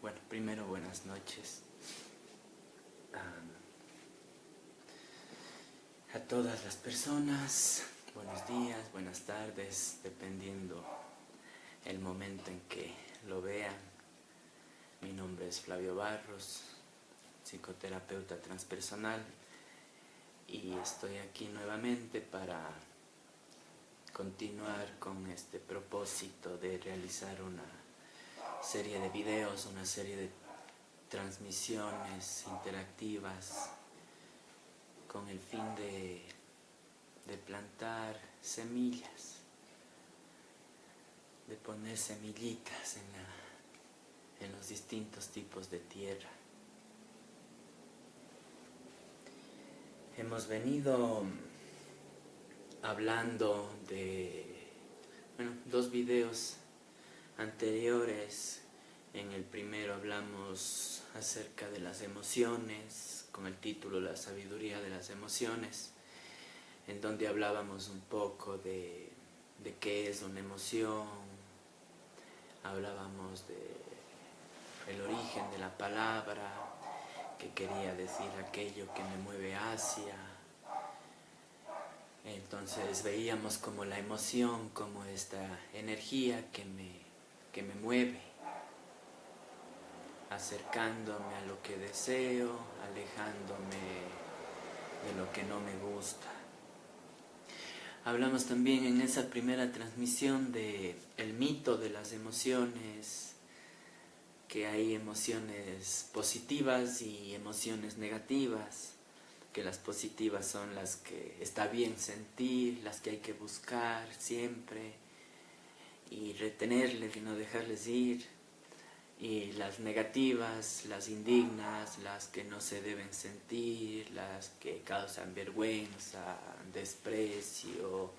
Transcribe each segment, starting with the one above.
Bueno, primero buenas noches a todas las personas, buenos días, buenas tardes, dependiendo el momento en que lo vean. Mi nombre es Flavio Barros, psicoterapeuta transpersonal, y estoy aquí nuevamente para continuar con este propósito de realizar una serie de videos, una serie de transmisiones interactivas con el fin de plantar semillas, de poner semillitas en los distintos tipos de tierra. Hemos venido hablando de dos videos anteriores. En el primero hablamos acerca de las emociones, con el título La sabiduría de las emociones, en donde hablábamos un poco de qué es una emoción, hablábamos del origen de la palabra, que quería decir aquello que me mueve hacia. Entonces veíamos como la emoción, como esta energía que me mueve, acercándome a lo que deseo, alejándome de lo que no me gusta. Hablamos también en esa primera transmisión de el mito de las emociones, que hay emociones positivas y emociones negativas, que las positivas son las que está bien sentir, las que hay que buscar siempre y retenerles y no dejarles ir, y las negativas, las indignas, las que no se deben sentir, las que causan vergüenza, desprecio,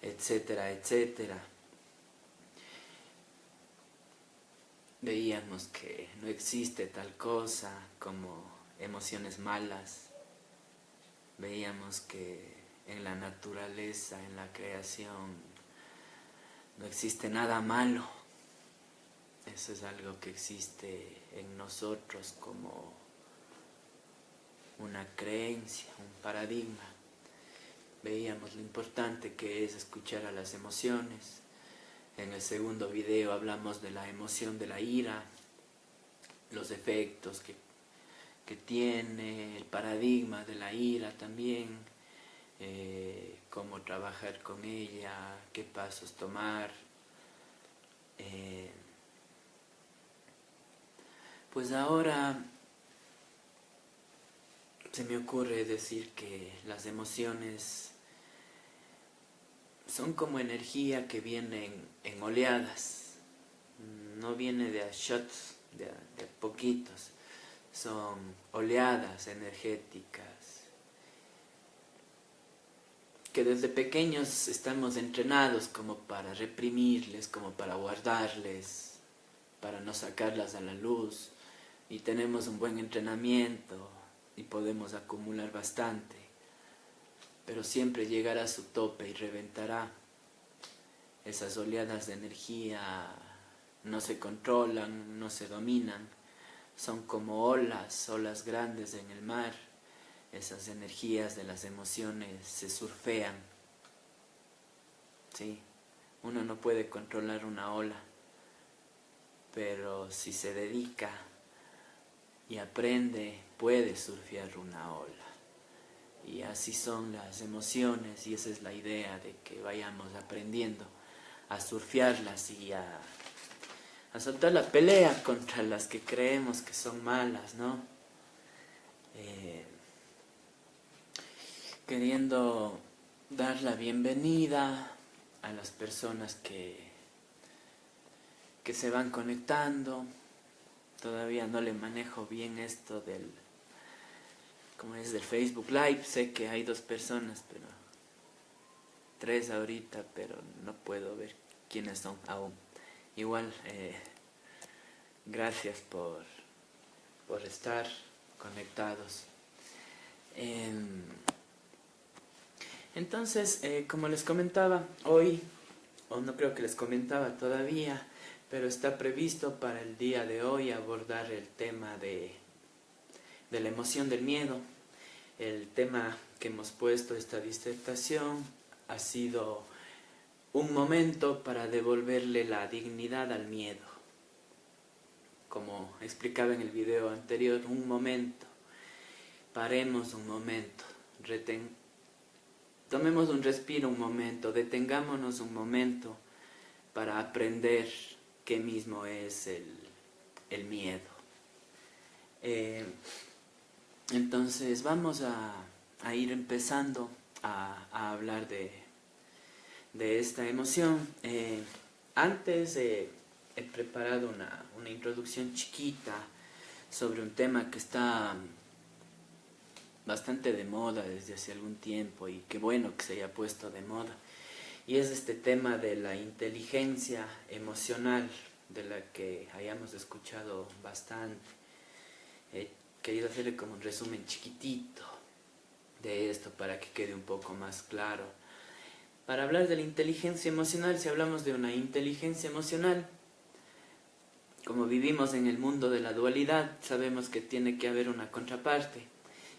etcétera, etcétera. Veíamos que no existe tal cosa como emociones malas. Veíamos que en la naturaleza, en la creación, no existe nada malo. Eso es algo que existe en nosotros como una creencia, un paradigma. Veíamos lo importante que es escuchar a las emociones. En el segundo video hablamos de la emoción de la ira, los efectos que tiene, el paradigma de la ira también, cómo trabajar con ella, qué pasos tomar. Pues ahora se me ocurre decir que las emociones son como energía que viene en oleadas, no viene de a shots, de a poquitos, son oleadas energéticas que desde pequeños estamos entrenados como para reprimirles, como para guardarles, para no sacarlas a la luz, y tenemos un buen entrenamiento y podemos acumular bastante, pero siempre llegará a su tope y reventará. Esas oleadas de energía no se controlan, no se dominan, son como olas grandes en el mar. Esas energías de las emociones se surfean. ¿Sí? Uno no puede controlar una ola, pero si se dedica y aprende, puede surfear una ola. Y así son las emociones, y esa es la idea, de que vayamos aprendiendo a surfearlas y a soltar la pelea contra las que creemos que son malas, ¿no? Queriendo dar la bienvenida a las personas que se van conectando. Todavía no le manejo bien esto del Facebook Live. Sé que hay 2 personas, pero 3 ahorita, pero no puedo ver quiénes son aún. Igual, gracias por estar conectados. Entonces, como les comentaba hoy, o no creo que les comentaba todavía, pero está previsto para el día de hoy abordar el tema de la emoción del miedo. El tema que hemos puesto esta disertación ha sido un momento para devolverle la dignidad al miedo. Como explicaba en el video anterior, un momento, paremos un momento, tomemos un respiro un momento, detengámonos un momento para aprender qué mismo es el miedo. Entonces vamos a ir empezando a hablar de esta emoción. Antes he preparado una introducción chiquita sobre un tema que está bastante de moda desde hace algún tiempo, y qué bueno que se haya puesto de moda, y es este tema de la inteligencia emocional, de la que hayamos escuchado bastante. He querido hacerle como un resumen chiquitito de esto para que quede un poco más claro. Para hablar de la inteligencia emocional, si hablamos de una inteligencia emocional, como vivimos en el mundo de la dualidad, sabemos que tiene que haber una contraparte,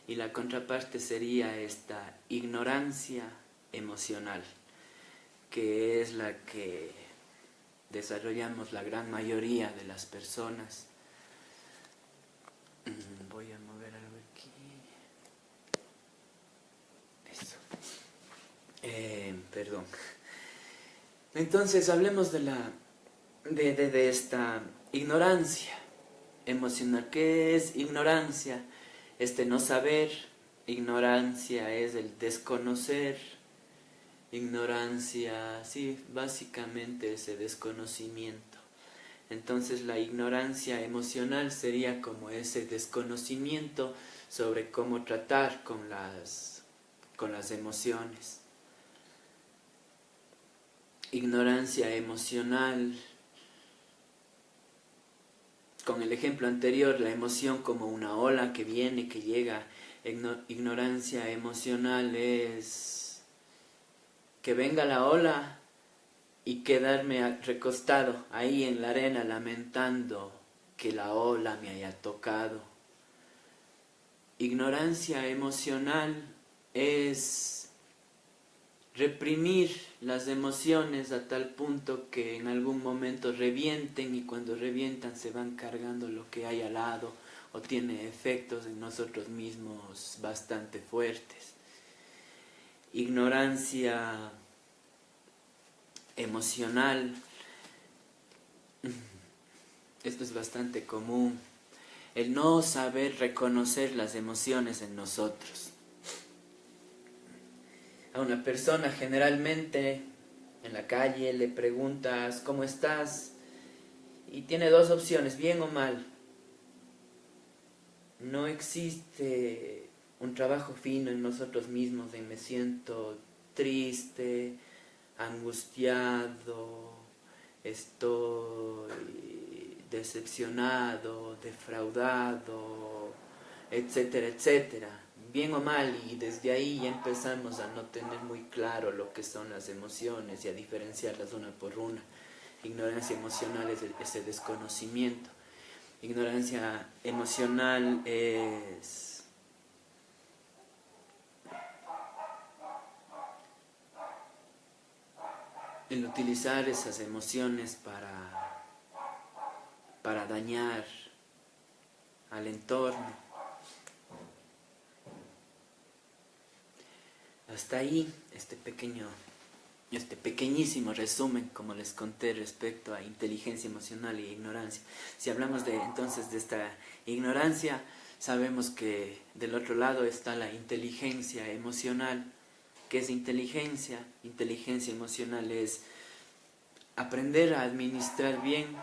y la contraparte sería esta ignorancia emocional, que es la que desarrollamos la gran mayoría de las personas. Voy a mover algo aquí. Eso. Perdón. Entonces hablemos de esta ignorancia emocional. ¿Qué es ignorancia? No saber. Ignorancia es el desconocer. Ignorancia, sí, básicamente ese desconocimiento. Entonces la ignorancia emocional sería como ese desconocimiento sobre cómo tratar con las emociones. Ignorancia emocional, con el ejemplo anterior, la emoción como una ola que viene, que llega. Ignorancia emocional es que venga la ola y quedarme recostado ahí en la arena lamentando que la ola me haya tocado. Ignorancia emocional es reprimir las emociones a tal punto que en algún momento revienten, y cuando revientan se van cargando lo que hay al lado, o tiene efectos en nosotros mismos bastante fuertes. Ignorancia emocional, esto es bastante común, el no saber reconocer las emociones en nosotros. A una persona generalmente en la calle le preguntas ¿cómo estás? Y tiene dos opciones, bien o mal. No existe un trabajo fino en nosotros mismos de me siento triste, angustiado, estoy decepcionado, defraudado, etcétera, etcétera. Bien o mal, y desde ahí ya empezamos a no tener muy claro lo que son las emociones y a diferenciarlas una por una. Ignorancia emocional es ese desconocimiento. Ignorancia emocional es el utilizar esas emociones para dañar al entorno. Hasta ahí este pequeñísimo resumen, como les conté, respecto a inteligencia emocional e ignorancia. Si hablamos entonces de esta ignorancia, sabemos que del otro lado está la inteligencia emocional. ¿Qué es inteligencia? Inteligencia emocional es aprender a administrar bien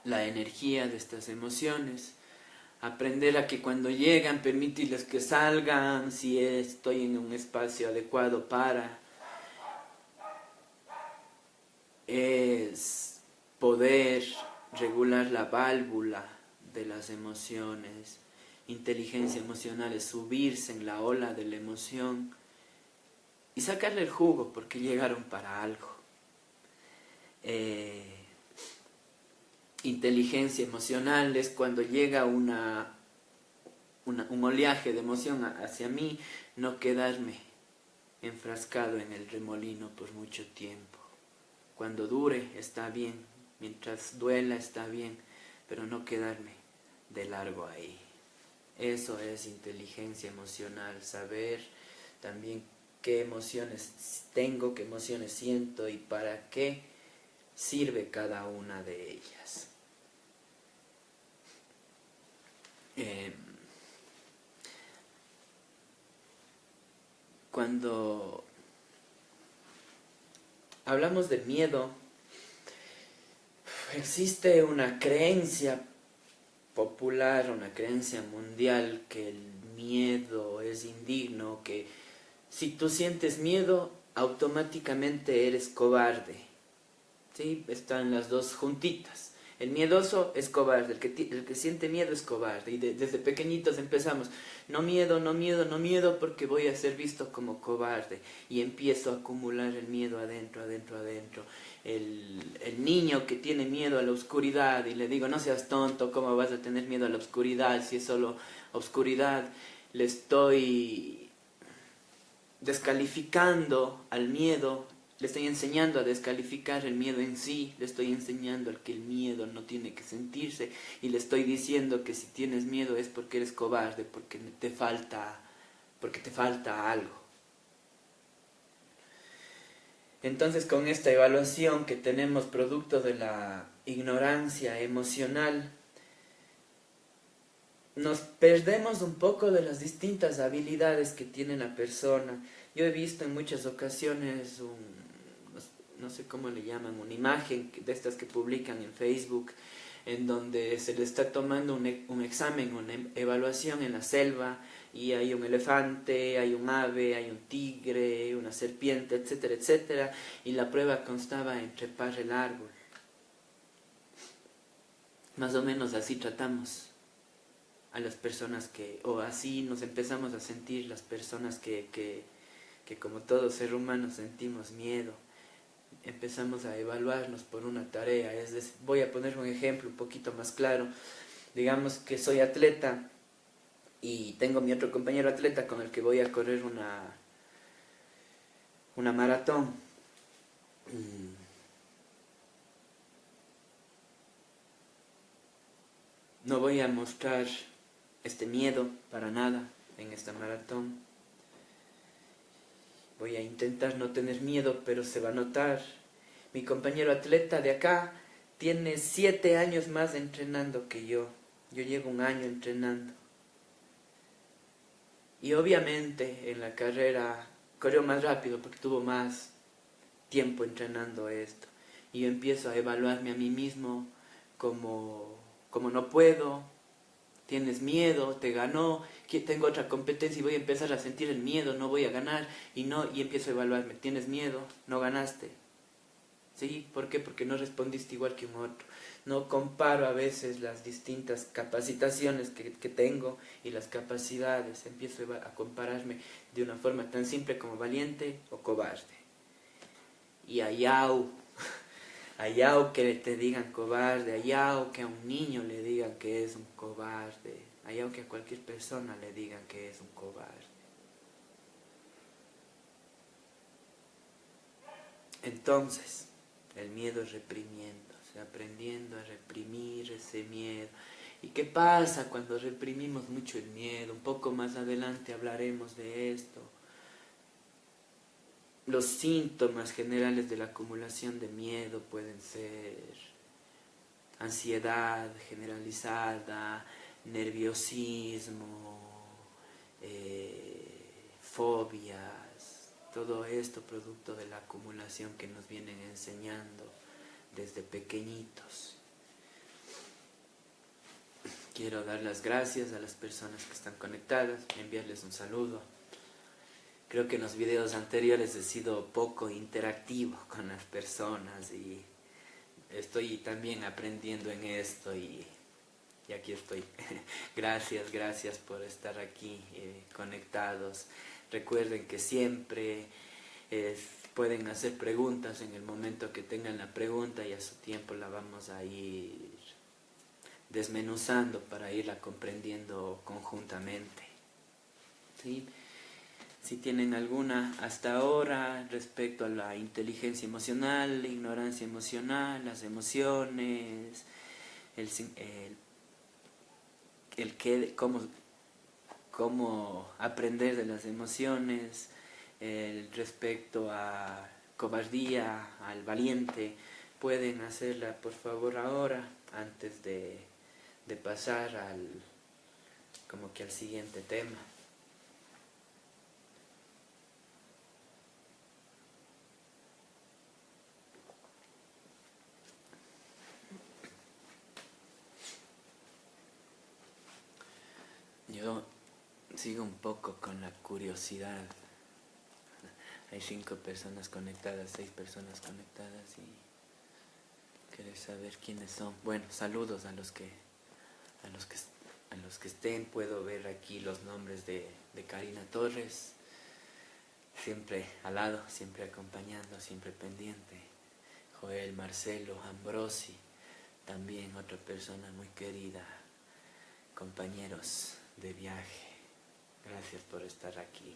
la energía de estas emociones, aprender a que cuando llegan, permitirles que salgan, si estoy en un espacio adecuado es poder regular la válvula de las emociones. Inteligencia emocional es subirse en la ola de la emoción y sacarle el jugo, porque llegaron para algo. inteligencia emocional es cuando llega un oleaje de emoción hacia mí, no quedarme enfrascado en el remolino por mucho tiempo. Cuando dure está bien, mientras duela está bien, pero no quedarme de largo ahí. Eso es inteligencia emocional, saber también qué emociones tengo, qué emociones siento y para qué sirve cada una de ellas. Cuando hablamos de miedo, existe una creencia popular, una creencia mundial que el miedo es indigno, que si tú sientes miedo, automáticamente eres cobarde. ¿Sí? Están las dos juntitas. El miedoso es cobarde, el que siente miedo es cobarde. Y desde pequeñitos empezamos, no miedo, no miedo, no miedo, porque voy a ser visto como cobarde. Y empiezo a acumular el miedo adentro, adentro, adentro. El niño que tiene miedo a la oscuridad, y le digo, no seas tonto, ¿cómo vas a tener miedo a la oscuridad si es solo oscuridad? Le estoy descalificando al miedo. Le estoy enseñando a descalificar el miedo en sí, le estoy enseñando al que el miedo no tiene que sentirse y le estoy diciendo que si tienes miedo es porque eres cobarde, porque te falta algo. Entonces, con esta evaluación que tenemos producto de la ignorancia emocional, nos perdemos un poco de las distintas habilidades que tiene la persona. Yo he visto en muchas ocasiones no sé cómo le llaman, una imagen de estas que publican en Facebook, en donde se le está tomando un examen, una evaluación en la selva, y hay un elefante, hay un ave, hay un tigre, una serpiente, etcétera, etcétera, y la prueba constaba en trepar el árbol. Más o menos así tratamos a las personas o así nos empezamos a sentir las personas que como todo ser humano sentimos miedo. Empezamos a evaluarnos por una tarea. Voy a poner un ejemplo un poquito más claro. Digamos que soy atleta y tengo mi otro compañero atleta con el que voy a correr una maratón. No voy a mostrar este miedo para nada en esta maratón. Voy a intentar no tener miedo, pero se va a notar. Mi compañero atleta de acá tiene 7 años más entrenando que yo. Yo llevo 1 año entrenando. Y obviamente en la carrera corrió más rápido porque tuvo más tiempo entrenando esto. Y yo empiezo a evaluarme a mí mismo como no puedo, tienes miedo, te ganó, que tengo otra competencia y voy a empezar a sentir el miedo, no voy a ganar, y empiezo a evaluarme, tienes miedo, no ganaste. ¿Sí? ¿Por qué? Porque no respondiste igual que un otro. No comparo a veces las distintas capacitaciones que tengo y las capacidades. Empiezo a compararme de una forma tan simple como valiente o cobarde. Y ayao que te digan cobarde, ayao que a un niño le digan que es un cobarde, ayao que a cualquier persona le digan que es un cobarde. Entonces, el miedo es reprimiéndose, aprendiendo a reprimir ese miedo. ¿Y qué pasa cuando reprimimos mucho el miedo? Un poco más adelante hablaremos de esto. Los síntomas generales de la acumulación de miedo pueden ser ansiedad generalizada, nerviosismo, fobias, todo esto producto de la acumulación que nos vienen enseñando desde pequeñitos. Quiero dar las gracias a las personas que están conectadas, enviarles un saludo. Creo que en los videos anteriores he sido poco interactivo con las personas y estoy también aprendiendo en esto y aquí estoy. Gracias por estar aquí conectados. Recuerden que siempre pueden hacer preguntas en el momento que tengan la pregunta y a su tiempo la vamos a ir desmenuzando para irla comprendiendo conjuntamente. ¿Sí? Si tienen alguna hasta ahora respecto a la inteligencia emocional, la ignorancia emocional, las emociones, cómo aprender de las emociones, respecto a cobardía, al valiente, pueden hacerla por favor ahora, antes de pasar al siguiente tema. Yo sigo un poco con la curiosidad. Hay 5 personas conectadas, 6 personas conectadas y querer saber quiénes son. Bueno, saludos a los que estén. Puedo ver aquí los nombres de Karina Torres, siempre al lado, siempre acompañando, siempre pendiente. Joel, Marcelo, Ambrosi, también otra persona muy querida, compañeros de viaje. Gracias por estar aquí.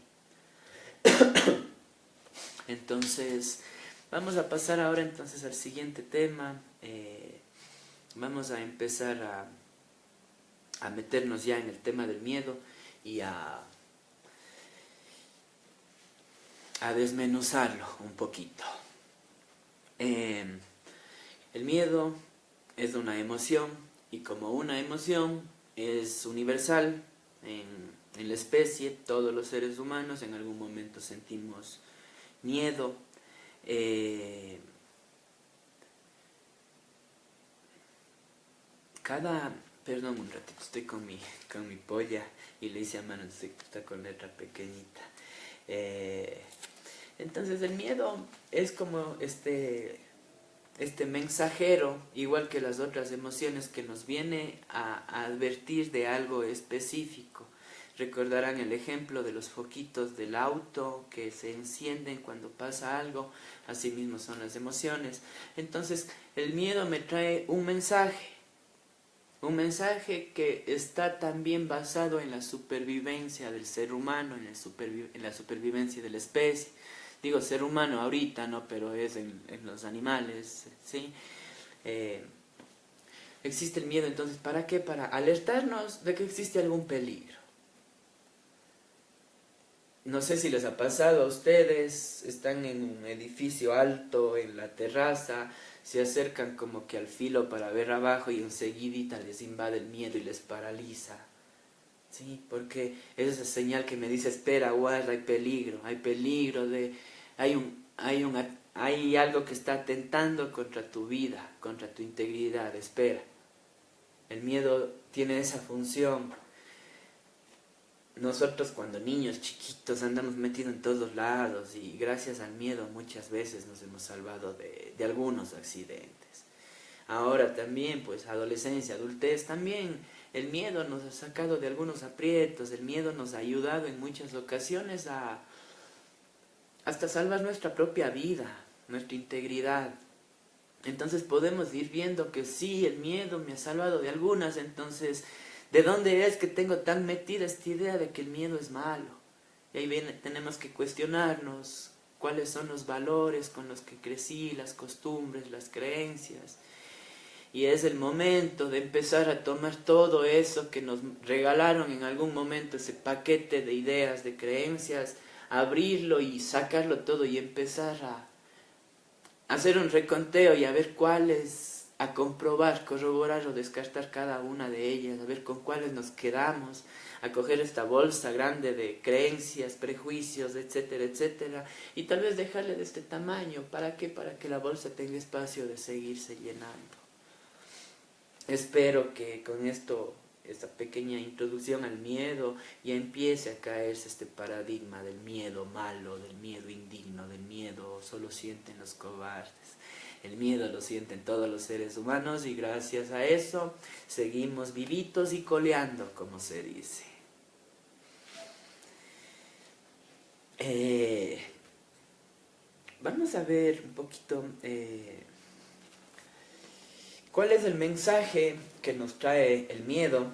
Entonces, vamos a pasar ahora entonces al siguiente tema. Vamos a empezar a meternos ya en el tema del miedo y a desmenuzarlo un poquito. El miedo es una emoción y como una emoción es universal en la especie, todos los seres humanos en algún momento sentimos miedo. Perdón un ratito, estoy con mi polla y le hice a mano, está con letra pequeñita. Entonces el miedo es como este mensajero, igual que las otras emociones, que nos viene a advertir de algo específico. Recordarán el ejemplo de los foquitos del auto que se encienden cuando pasa algo, así mismo son las emociones. Entonces el miedo me trae un mensaje que está también basado en la supervivencia del ser humano, en la supervivencia de la especie. Digo ser humano ahorita, ¿no? Pero es en los animales, ¿sí? Existe el miedo, entonces, ¿para qué? Para alertarnos de que existe algún peligro. No sé si les ha pasado a ustedes, están en un edificio alto, en la terraza, se acercan como que al filo para ver abajo y enseguidita les invade el miedo y les paraliza. Sí, porque es esa señal que me dice, espera, guarda, hay peligro hay algo que está atentando contra tu vida, contra tu integridad, espera. El miedo tiene esa función. Nosotros cuando niños chiquitos andamos metidos en todos lados y gracias al miedo muchas veces nos hemos salvado de algunos accidentes. Ahora también, pues adolescencia, adultez, también el miedo nos ha sacado de algunos aprietos, el miedo nos ha ayudado en muchas ocasiones hasta salvar nuestra propia vida, nuestra integridad. Entonces podemos ir viendo que sí, el miedo me ha salvado de algunas, entonces, ¿de dónde es que tengo tan metida esta idea de que el miedo es malo? Y ahí tenemos que cuestionarnos cuáles son los valores con los que crecí, las costumbres, las creencias. Y es el momento de empezar a tomar todo eso que nos regalaron en algún momento, ese paquete de ideas, de creencias, abrirlo y sacarlo todo y empezar a hacer un reconteo y a ver cuáles, a comprobar, corroborar o descartar cada una de ellas, a ver con cuáles nos quedamos, a coger esta bolsa grande de creencias, prejuicios, etcétera, etcétera, y tal vez dejarle de este tamaño. ¿Para qué? Para que la bolsa tenga espacio de seguirse llenando. Espero que con esto, esta pequeña introducción al miedo, ya empiece a caerse este paradigma del miedo malo, del miedo indigno, del miedo solo sienten los cobardes. El miedo lo sienten todos los seres humanos y gracias a eso seguimos vivitos y coleando, como se dice. Vamos a ver un poquito ¿Cuál es el mensaje que nos trae el miedo?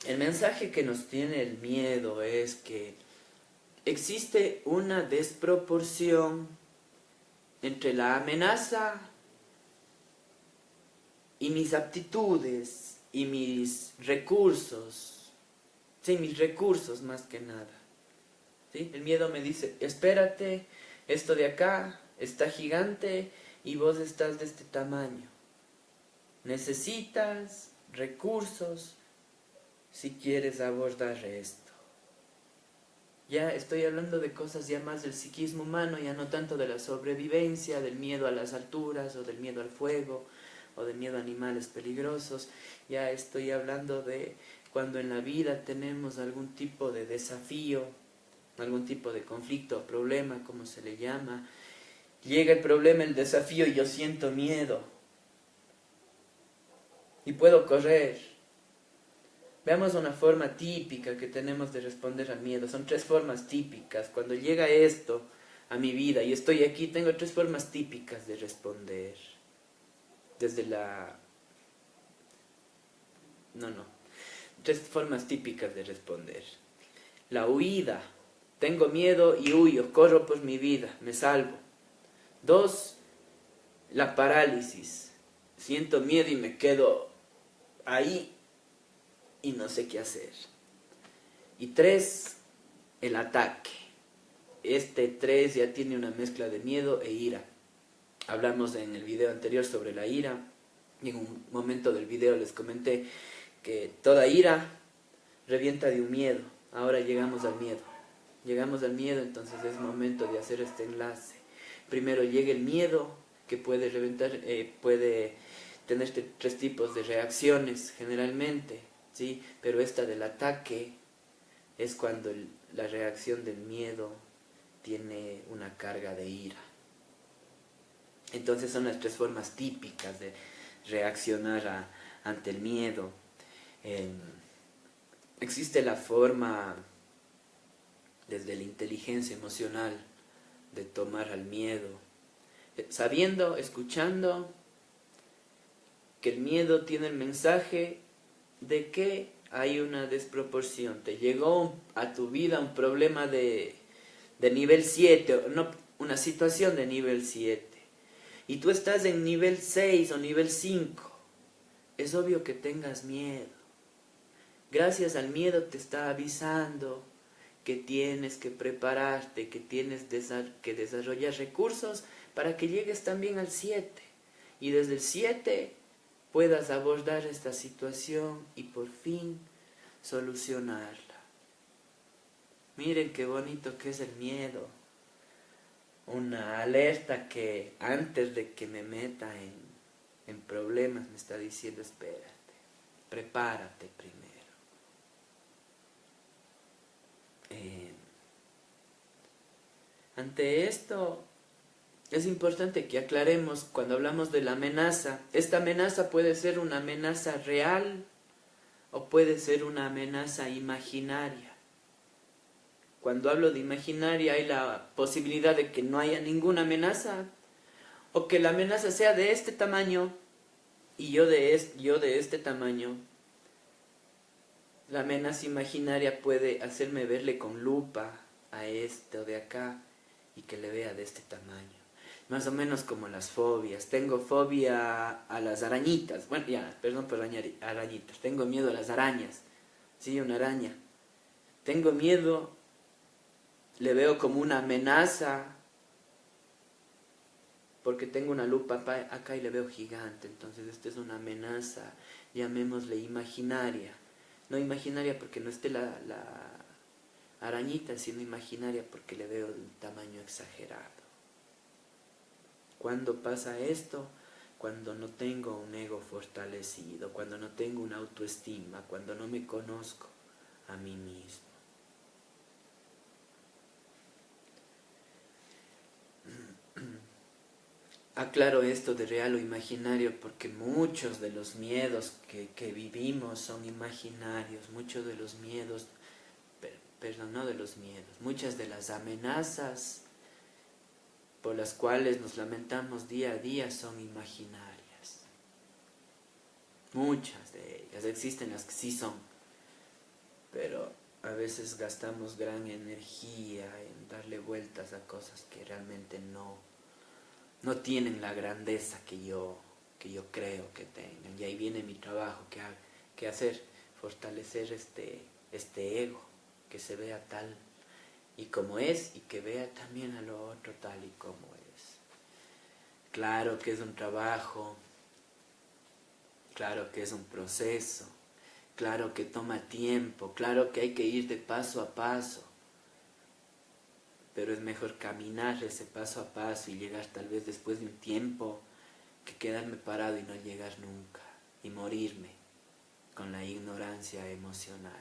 El mensaje que nos tiene el miedo es que existe una desproporción entre la amenaza y mis aptitudes y mis recursos. Sí, mis recursos más que nada. ¿Sí? El miedo me dice, espérate, esto de acá está gigante y vos estás de este tamaño. Necesitas recursos si quieres abordar esto. Ya estoy hablando de cosas ya más del psiquismo humano, ya no tanto de la sobrevivencia, del miedo a las alturas o del miedo al fuego o del miedo a animales peligrosos. Ya estoy hablando de cuando en la vida tenemos algún tipo de desafío, algún tipo de conflicto o problema, como se le llama. Llega el problema, el desafío y yo siento miedo. Y puedo correr. Veamos una forma típica que tenemos de responder al miedo. Son 3 formas típicas. Cuando llega esto a mi vida y estoy aquí, tengo 3 formas típicas de responder. Desde la... No. 3 formas típicas de responder. La huida. Tengo miedo y huyo, corro por mi vida, me salvo. 2, la parálisis. Siento miedo y me quedo ahí y no sé qué hacer. Y 3, el ataque. Este 3 ya tiene una mezcla de miedo e ira. Hablamos en el video anterior sobre la ira. Y en un momento del video les comenté que toda ira revienta de un miedo. Ahora llegamos al miedo. Llegamos al miedo, entonces es momento de hacer este enlace. Primero llega el miedo, que puede reventar, puede tener 3 tipos de reacciones generalmente, ¿sí? Pero esta del ataque es cuando la reacción del miedo tiene una carga de ira. Entonces son las 3 formas típicas de reaccionar ante el miedo. Existe la forma desde la inteligencia emocional de tomar al miedo, sabiendo, escuchando que el miedo tiene el mensaje de que hay una desproporción. Te llegó a tu vida un problema de nivel 7, no, una situación de nivel 7, y tú estás en nivel 6 o nivel 5. Es obvio que tengas miedo. Gracias al miedo te está avisando que tienes que prepararte, que tienes que desarrollar recursos para que llegues también al 7. Y desde el 7 puedas abordar esta situación y por fin solucionarla. Miren qué bonito que es el miedo. Una alerta que antes de que me meta en problemas me está diciendo, espérate, prepárate primero. Ante esto es importante que aclaremos cuando hablamos de la amenaza. Esta amenaza puede ser una amenaza real o puede ser una amenaza imaginaria. Cuando hablo de imaginaria hay la posibilidad de que no haya ninguna amenaza o que la amenaza sea de este tamaño y yo de este tamaño. La amenaza imaginaria puede hacerme verle con lupa a esto de acá y que le vea de este tamaño. Más o menos como las fobias. Tengo fobia a las arañitas. Bueno, ya, perdón por arañitas. Tengo miedo a las arañas. Sí, una araña. Tengo miedo, le veo como una amenaza, porque tengo una lupa acá y le veo gigante. Entonces esta es una amenaza, llamémosle imaginaria. No imaginaria porque no esté la arañita, sino imaginaria porque le veo de un tamaño exagerado. ¿Cuándo pasa esto? Cuando no tengo un ego fortalecido, cuando no tengo una autoestima, cuando no me conozco a mí mismo. Aclaro esto de real o imaginario porque muchos de los miedos que vivimos son imaginarios, muchos de los miedos, perdón, no de los miedos, muchas de las amenazas por las cuales nos lamentamos día a día son imaginarias. muchas de ellas, existen las que sí son, pero a veces gastamos gran energía en darle vueltas a cosas que realmente no tienen la grandeza que yo creo que tengan. Y ahí viene mi trabajo, que hacer, fortalecer este ego, que se vea tal y como es, y que vea también a lo otro tal y como es. Claro que es un trabajo, claro que es un proceso, claro que toma tiempo, claro que hay que ir de paso a paso, pero es mejor caminar ese paso a paso y llegar tal vez después de un tiempo que quedarme parado y no llegar nunca y morirme con la ignorancia emocional.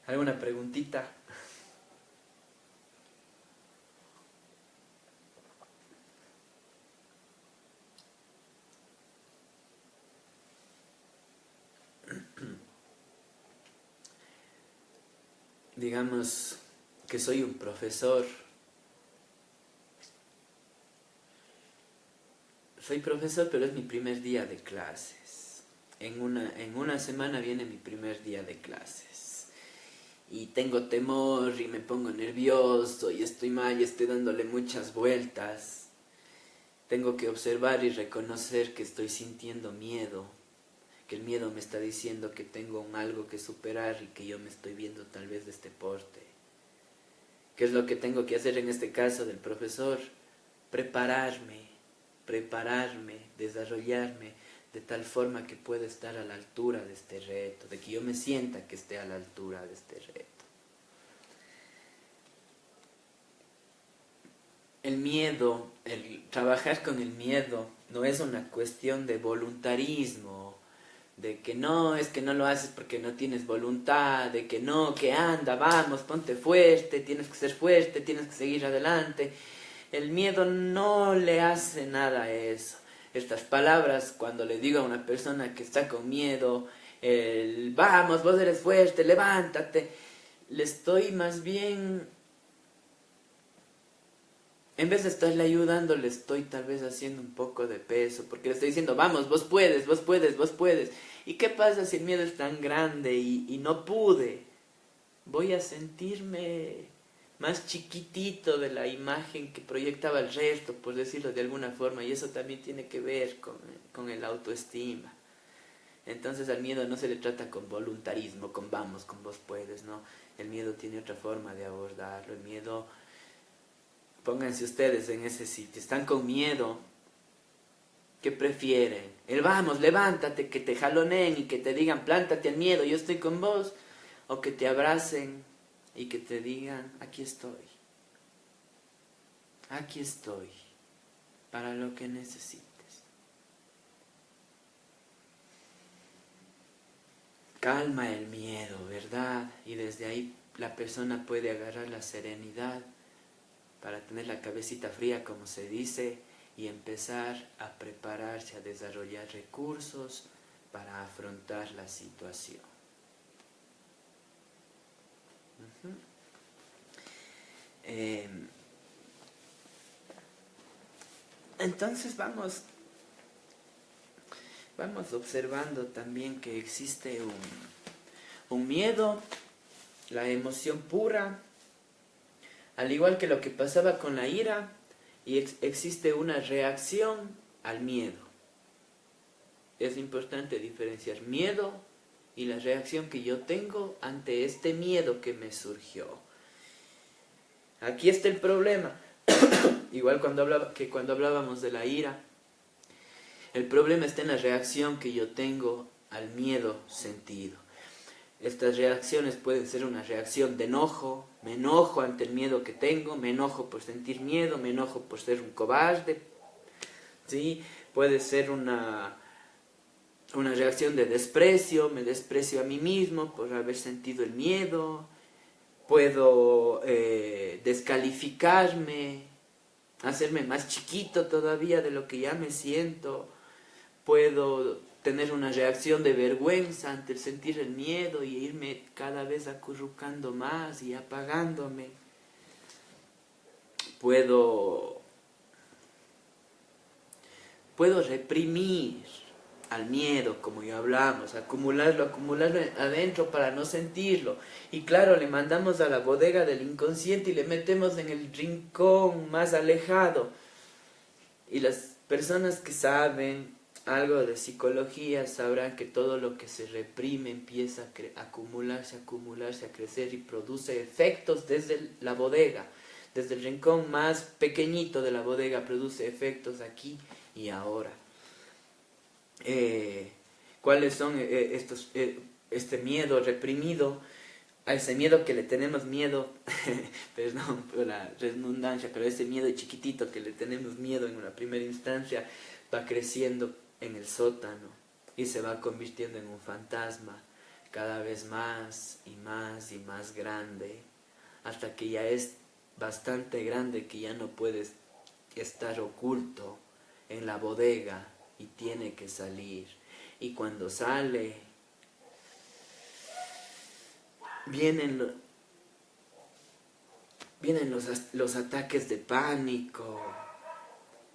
¿Alguna preguntita? Digamos que soy un profesor. Soy profesor, pero es mi primer día de clases. En una semana viene mi primer día de clases. Y tengo temor y me pongo nervioso y estoy mal y estoy dándole muchas vueltas. Tengo que observar y reconocer que estoy sintiendo miedo, que el miedo me está diciendo que tengo un algo que superar y que yo me estoy viendo tal vez de este porte. ¿Qué es lo que tengo que hacer en este caso del profesor? Prepararme, desarrollarme de tal forma que pueda estar a la altura de este reto, de que yo me sienta que esté a la altura de este reto. El miedo, el trabajar con el miedo no es una cuestión de voluntarismo, de que no, es que no lo haces porque no tienes voluntad, de que no, que anda, vamos, ponte fuerte, tienes que ser fuerte, tienes que seguir adelante. El miedo no le hace nada a eso. Estas palabras, cuando le digo a una persona que está con miedo, vamos, vos eres fuerte, levántate, le estoy más bien, en vez de estarle ayudando, le estoy tal vez haciendo un poco de peso, porque le estoy diciendo, vamos, vos puedes, vos puedes, vos puedes. ¿Y qué pasa si el miedo es tan grande y no pude? Voy a sentirme más chiquitito de la imagen que proyectaba el resto, por decirlo de alguna forma, y eso también tiene que ver con el autoestima. Entonces al miedo no se le trata con voluntarismo, con vamos, con vos puedes, no. El miedo tiene otra forma de abordarlo. El miedo, pónganse ustedes en ese sitio, están con miedo, ¿qué prefieren? El vamos, levántate, que te jaloneen y que te digan plántate al miedo, yo estoy con vos, o que te abracen y que te digan aquí estoy, para lo que necesites. Calma el miedo, ¿verdad? Y desde ahí la persona puede agarrar la serenidad para tener la cabecita fría, como se dice, y empezar a prepararse, a desarrollar recursos para afrontar la situación. Entonces vamos observando también que existe un miedo, la emoción pura, al igual que lo que pasaba con la ira, y existe una reacción al miedo. Es importante diferenciar miedo y la reacción que yo tengo ante este miedo que me surgió. Aquí está el problema. Igual cuando hablábamos de la ira, el problema está en la reacción que yo tengo al miedo sentido. Estas reacciones pueden ser una reacción de enojo, me enojo ante el miedo que tengo, me enojo por sentir miedo, me enojo por ser un cobarde, ¿sí? Puede ser una reacción de desprecio, me desprecio a mí mismo por haber sentido el miedo, puedo descalificarme, hacerme más chiquito todavía de lo que ya me siento, puedo tener una reacción de vergüenza ante el sentir el miedo y irme cada vez acurrucando más y apagándome. Puedo puedo reprimir al miedo, como ya hablamos, acumularlo adentro para no sentirlo. Y claro, le mandamos a la bodega del inconsciente y le metemos en el rincón más alejado. Y las personas que saben algo de psicología sabrán que todo lo que se reprime empieza a acumularse, a crecer y produce efectos desde la bodega. Desde el rincón más pequeñito de la bodega produce efectos aquí y ahora. ¿Cuáles son este miedo reprimido? A ese miedo que le tenemos miedo, perdón por la redundancia, pero ese miedo chiquitito que le tenemos miedo en una primera instancia va creciendo en el sótano y se va convirtiendo en un fantasma cada vez más y más y más grande, hasta que ya es bastante grande que ya no puede estar oculto en la bodega y tiene que salir. Y cuando sale, vienen los ataques de pánico,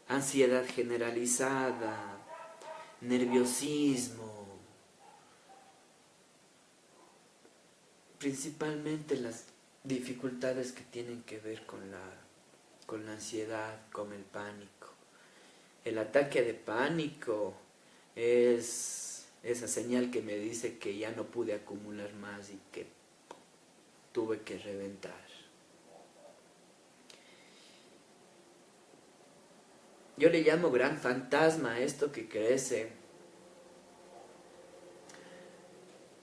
ansiedad generalizada, nerviosismo, principalmente las dificultades que tienen que ver con la ansiedad, con el pánico. El ataque de pánico es esa señal que me dice que ya no pude acumular más y que tuve que reventar. Yo le llamo gran fantasma a esto que crece,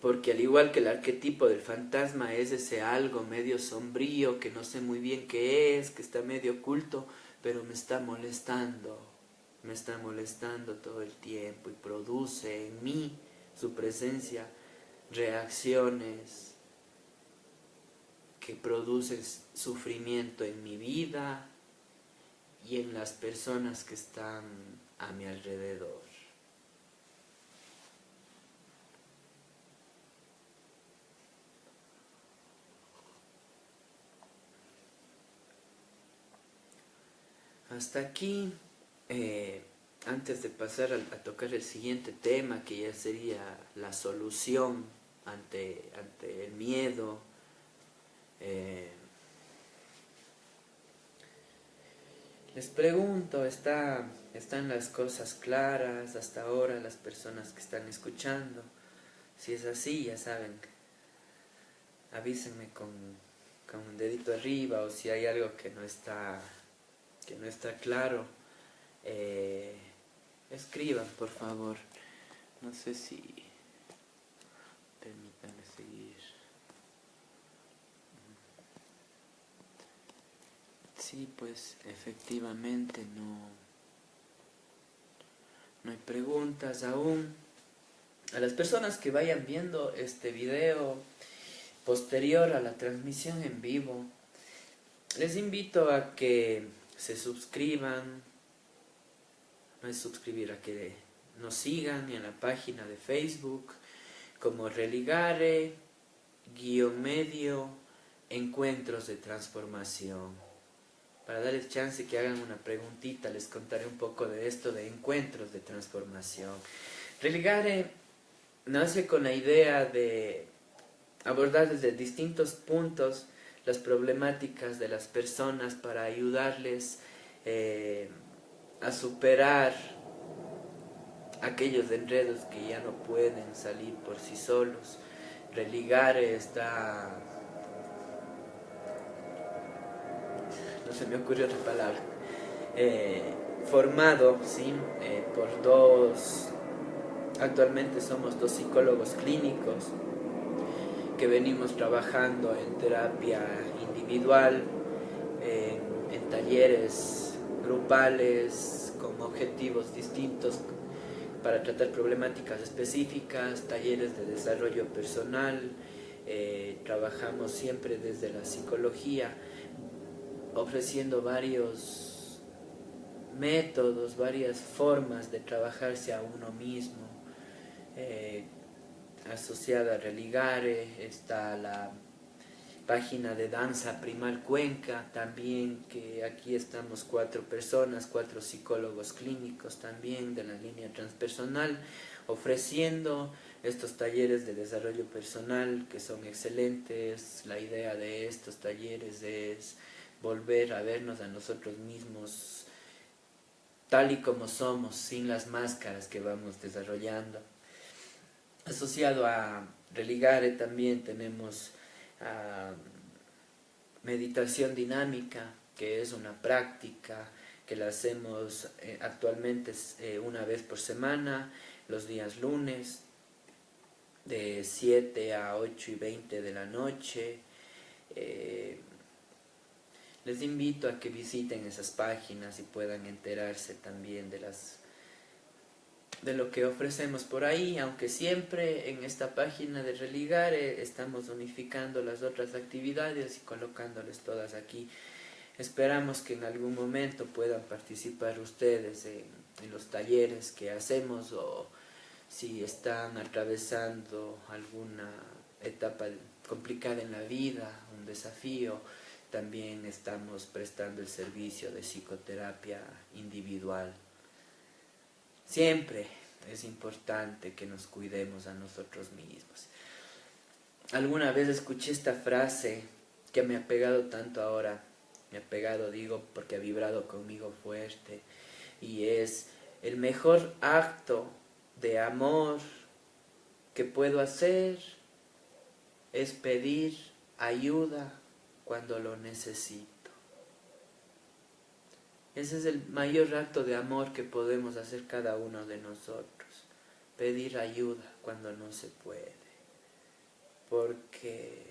porque al igual que el arquetipo del fantasma es ese algo medio sombrío que no sé muy bien qué es, que está medio oculto, pero me está molestando todo el tiempo y produce en mí, su presencia, reacciones que producen sufrimiento en mi vida y en las personas que están a mi alrededor. Hasta aquí, antes de pasar a tocar el siguiente tema, que ya sería la solución ante el miedo, les pregunto, ¿están las cosas claras hasta ahora las personas que están escuchando? Si es así, ya saben, avísenme con un dedito arriba, o si hay algo que no está claro, escriban, por favor. No sé si permítanme seguir. Sí, pues efectivamente no hay preguntas aún. A las personas que vayan viendo este video posterior a la transmisión en vivo, les invito a que se suscriban, no es suscribir, a que nos sigan en la página de Facebook como Religare_medio Encuentros de Transformación. Para darles chance que hagan una preguntita, les contaré un poco de esto de encuentros de transformación. Religare nace con la idea de abordar desde distintos puntos las problemáticas de las personas para ayudarles a superar aquellos enredos que ya no pueden salir por sí solos. Religare está... no se me ocurre otra palabra, formado, ¿sí? Por dos, actualmente somos 2 psicólogos clínicos que venimos trabajando en terapia individual, en talleres grupales con objetivos distintos para tratar problemáticas específicas, talleres de desarrollo personal. Trabajamos siempre desde la psicología, ofreciendo varios métodos, varias formas de trabajarse a uno mismo. Asociada a Religare está página de danza Primal Cuenca, también que aquí estamos 4 personas, 4 psicólogos clínicos también de la línea transpersonal, ofreciendo estos talleres de desarrollo personal que son excelentes. La idea de estos talleres es volver a vernos a nosotros mismos tal y como somos, sin las máscaras que vamos desarrollando. Asociado a Religare también tenemos meditación dinámica, que es una práctica que la hacemos actualmente una vez por semana, los días lunes, de 7 a 8:20 de la noche. Les invito a que visiten esas páginas y puedan enterarse también de lo que ofrecemos por ahí, aunque siempre en esta página de Religare estamos unificando las otras actividades y colocándoles todas aquí. Esperamos que en algún momento puedan participar ustedes en los talleres que hacemos, o si están atravesando alguna etapa complicada en la vida, un desafío, también estamos prestando el servicio de psicoterapia individual. Siempre es importante que nos cuidemos a nosotros mismos. Alguna vez escuché esta frase que me ha pegado tanto ahora, me ha pegado, digo, porque ha vibrado conmigo fuerte, y es: el mejor acto de amor que puedo hacer es pedir ayuda cuando lo necesito. Ese es el mayor acto de amor que podemos hacer cada uno de nosotros, pedir ayuda cuando no se puede, porque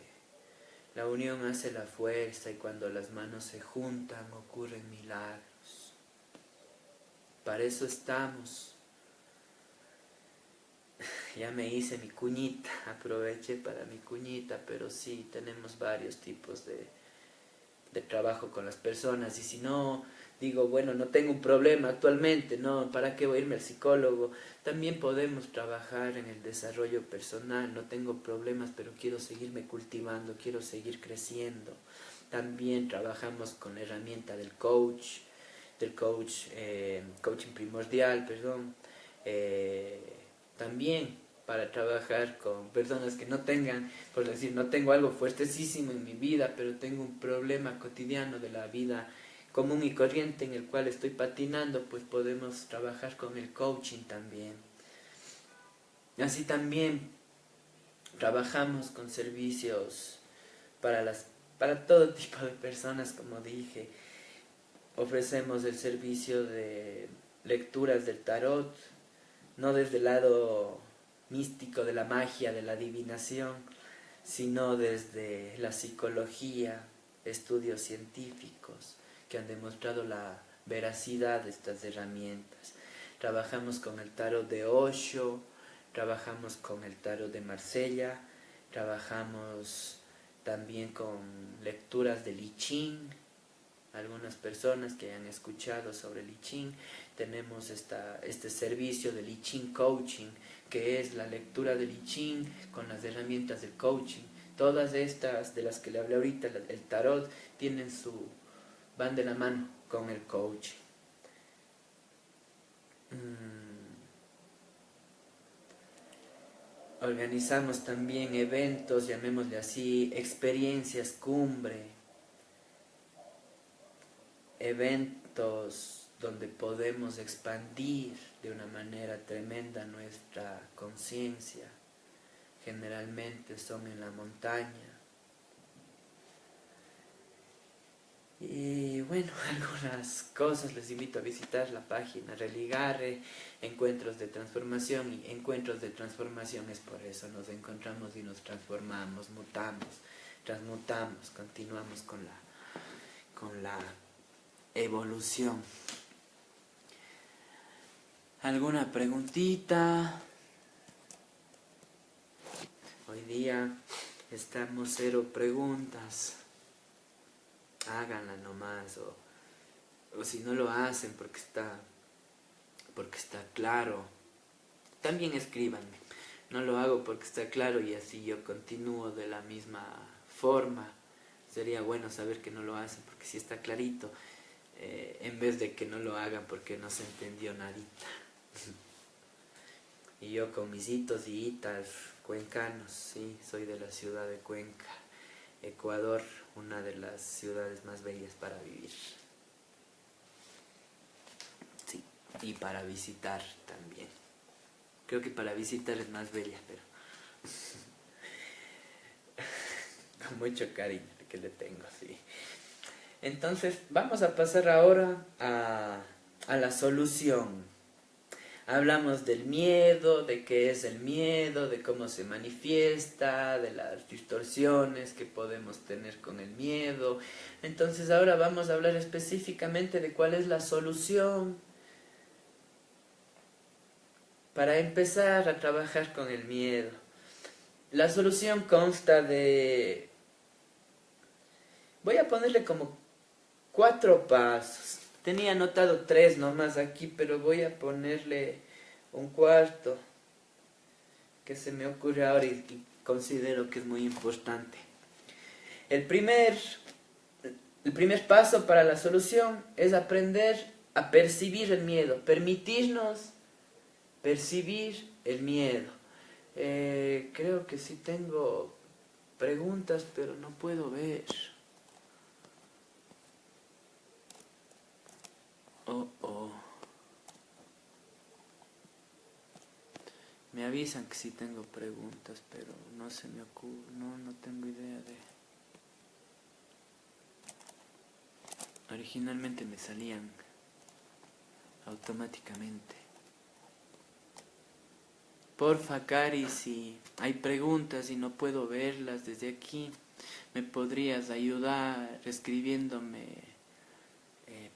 la unión hace la fuerza y cuando las manos se juntan ocurren milagros. Para eso estamos. Ya me hice mi cuñita, aproveché para mi cuñita, pero sí, tenemos varios tipos de trabajo con las personas, y si no, digo, bueno, no tengo un problema actualmente, no, ¿para qué voy a irme al psicólogo? También podemos trabajar en el desarrollo personal, no tengo problemas, pero quiero seguirme cultivando, quiero seguir creciendo. También trabajamos con la herramienta del coaching primordial, también para trabajar con personas que no tengan, por decir, no tengo algo fuertecísimo en mi vida, pero tengo un problema cotidiano de la vida común y corriente en el cual estoy patinando, pues podemos trabajar con el coaching también. Así también trabajamos con servicios para todo tipo de personas, como dije. Ofrecemos el servicio de lecturas del tarot, no desde el lado místico de la magia, de la adivinación, sino desde la psicología, estudios científicos que han demostrado la veracidad de estas herramientas. Trabajamos con el tarot de Osho, trabajamos con el tarot de Marsella, trabajamos también con lecturas de I Ching. Algunas personas que han escuchado sobre el I Ching, tenemos este servicio del I Ching Coaching, que es la lectura del I Ching con las herramientas del coaching. Todas estas de las que le hablé ahorita, el tarot, van de la mano con el coaching. Organizamos también eventos, llamémosle así, experiencias cumbre, eventos donde podemos expandir de una manera tremenda nuestra conciencia. Generalmente son en la montaña. Y bueno, algunas cosas, les invito a visitar la página Religare, Encuentros de Transformación, y Encuentros de Transformación es por eso, nos encontramos y nos transformamos, mutamos, transmutamos, continuamos con la evolución. ¿Alguna preguntita? Hoy día estamos 0 preguntas. Háganla nomás, o si no lo hacen porque está claro, también escríbanme. No lo hago porque está claro y así yo continúo de la misma forma. sería bueno saber que no lo hacen, porque si está clarito, en vez de que no lo hagan porque no se entendió nadita. Y yo con mis hitos y hitas cuencanos, sí, soy de la ciudad de Cuenca, Ecuador, una de las ciudades más bellas para vivir. Sí, y para visitar también. Creo que para visitar es más bella, pero con mucho cariño que le tengo, sí. Entonces, vamos a pasar ahora a la solución. Hablamos del miedo, de qué es el miedo, de cómo se manifiesta, de las distorsiones que podemos tener con el miedo. Entonces ahora vamos a hablar específicamente de cuál es la solución para empezar a trabajar con el miedo. La solución consta de... Voy a ponerle como 4 pasos. Tenía anotado 3 nomás aquí, pero voy a ponerle un cuarto que se me ocurre ahora y considero que es muy importante. El primer paso para la solución es aprender a percibir el miedo, permitirnos percibir el miedo. Creo que sí tengo preguntas, pero no puedo ver. Oh. Me avisan que sí tengo preguntas, pero no se me ocurre, no tengo idea de... Originalmente me salían automáticamente. Porfa, Cari, si hay preguntas y no puedo verlas desde aquí, ¿me podrías ayudar escribiéndome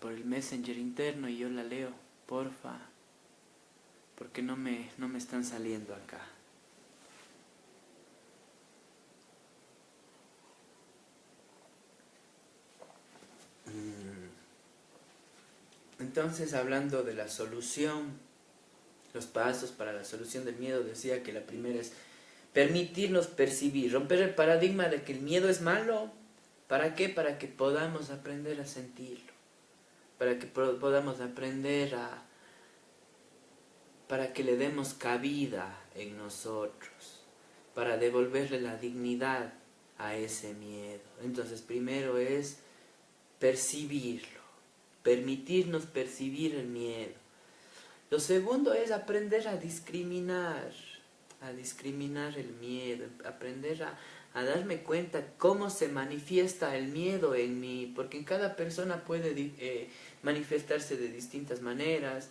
por el Messenger interno y yo la leo? Porfa, porque no me están saliendo acá. Entonces, hablando de la solución, los pasos para la solución del miedo, decía que la primera es permitirnos percibir, romper el paradigma de que el miedo es malo. ¿Para qué? Para que podamos aprender a sentirlo, para que podamos aprender para que le demos cabida en nosotros, para devolverle la dignidad a ese miedo. Entonces, primero es percibirlo, permitirnos percibir el miedo. Lo segundo es aprender a discriminar el miedo, aprender a darme cuenta cómo se manifiesta el miedo en mí, porque en cada persona puede manifestarse de distintas maneras.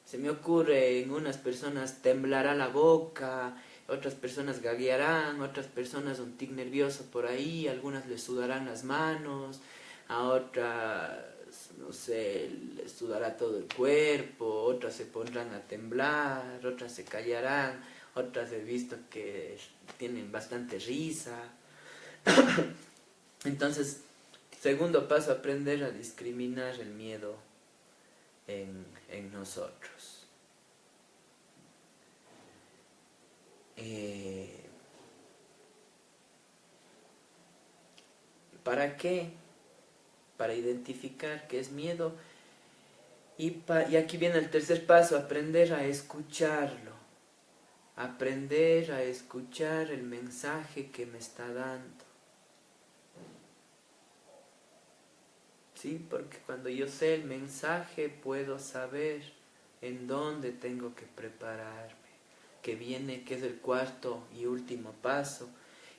Se me ocurre, en unas personas temblará la boca, otras personas gaguearán, otras personas un tic nervioso por ahí, algunas les sudarán las manos, a otras, no sé, les sudará todo el cuerpo, otras se pondrán a temblar, otras se callarán, otras he visto que tienen bastante risa. Entonces, segundo paso, aprender a discriminar el miedo en nosotros. ¿Para qué? Para identificar qué es miedo. Y aquí viene el tercer paso, aprender a escucharlo. Aprender a escuchar el mensaje que me está dando. ¿Sí? Porque cuando yo sé el mensaje puedo saber en dónde tengo que prepararme. Que es el cuarto y último paso,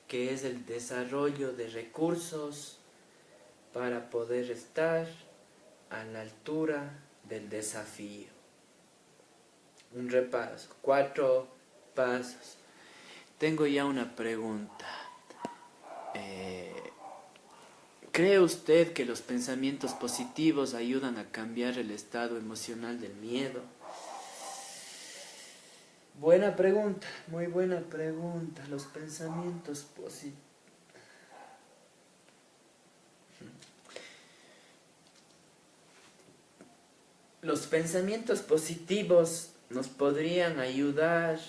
que es el desarrollo de recursos para poder estar a la altura del desafío. Un repaso, 4 pasos. Tengo ya una pregunta. ¿Cree usted que los pensamientos positivos ayudan a cambiar el estado emocional del miedo? Buena pregunta, muy buena pregunta. Los pensamientos positivos. Los pensamientos positivos nos podrían ayudar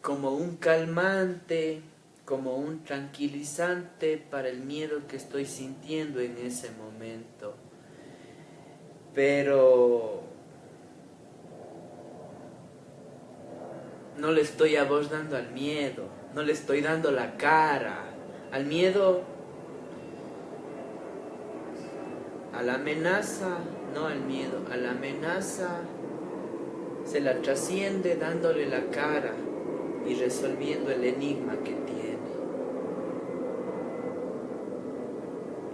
como un calmante, como un tranquilizante para el miedo que estoy sintiendo en ese momento. Pero no le estoy abordando al miedo, no le estoy dando la cara. Al miedo, a la amenaza, no al miedo, a la amenaza se la trasciende dándole la cara y resolviendo el enigma que tiene.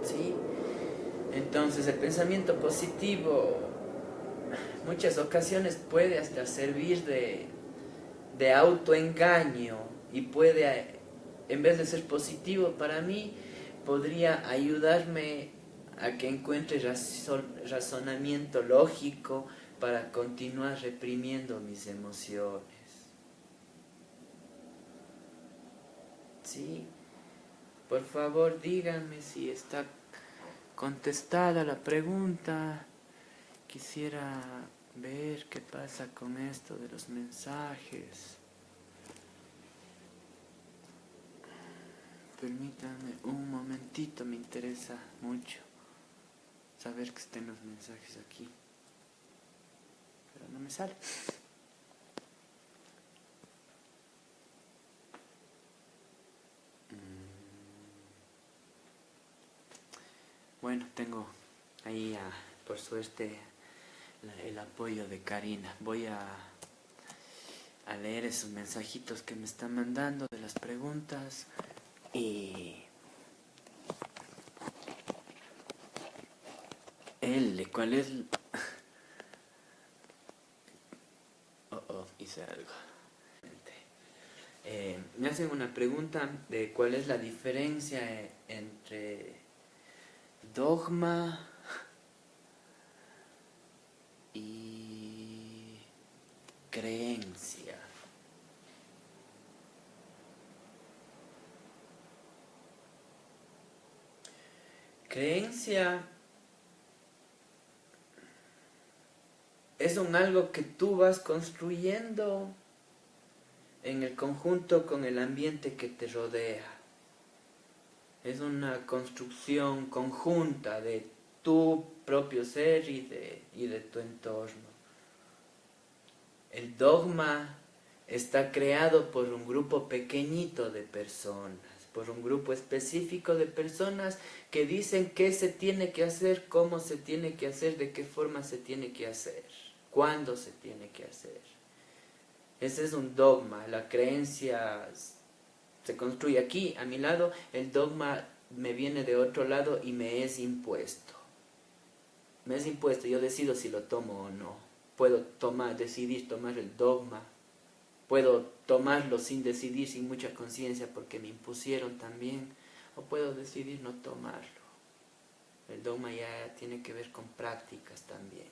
¿Sí? Entonces el pensamiento positivo muchas ocasiones puede hasta servir de autoengaño y puede, en vez de ser positivo para mí, podría ayudarme a que encuentre razonamiento lógico para continuar reprimiendo mis emociones. ¿Sí? Por favor, díganme si está contestada la pregunta. Quisiera ver qué pasa con esto de los mensajes. Permítanme un momentito, me interesa mucho saber que estén los mensajes aquí. Pero no me sale. Bueno, tengo ahí, por suerte, el apoyo de Karina. Voy a leer esos mensajitos que me están mandando de las preguntas y ¿cuál es? Hice algo. Me hacen una pregunta de cuál es la diferencia entre dogma y creencia. Creencia es algo que tú vas construyendo en el conjunto con el ambiente que te rodea. Es una construcción conjunta de tu propio ser y de tu entorno. El dogma está creado por un grupo pequeñito de personas, por un grupo específico de personas que dicen qué se tiene que hacer, cómo se tiene que hacer, de qué forma se tiene que hacer, cuándo se tiene que hacer. Ese es un dogma. La creencia se construye aquí, a mi lado. El dogma me viene de otro lado y me es impuesto. Me es impuesto, yo decido si lo tomo o no. Puedo decidir tomar el dogma. Puedo tomarlo sin decidir, sin mucha conciencia, porque me impusieron también. O puedo decidir no tomarlo. El dogma ya tiene que ver con prácticas también.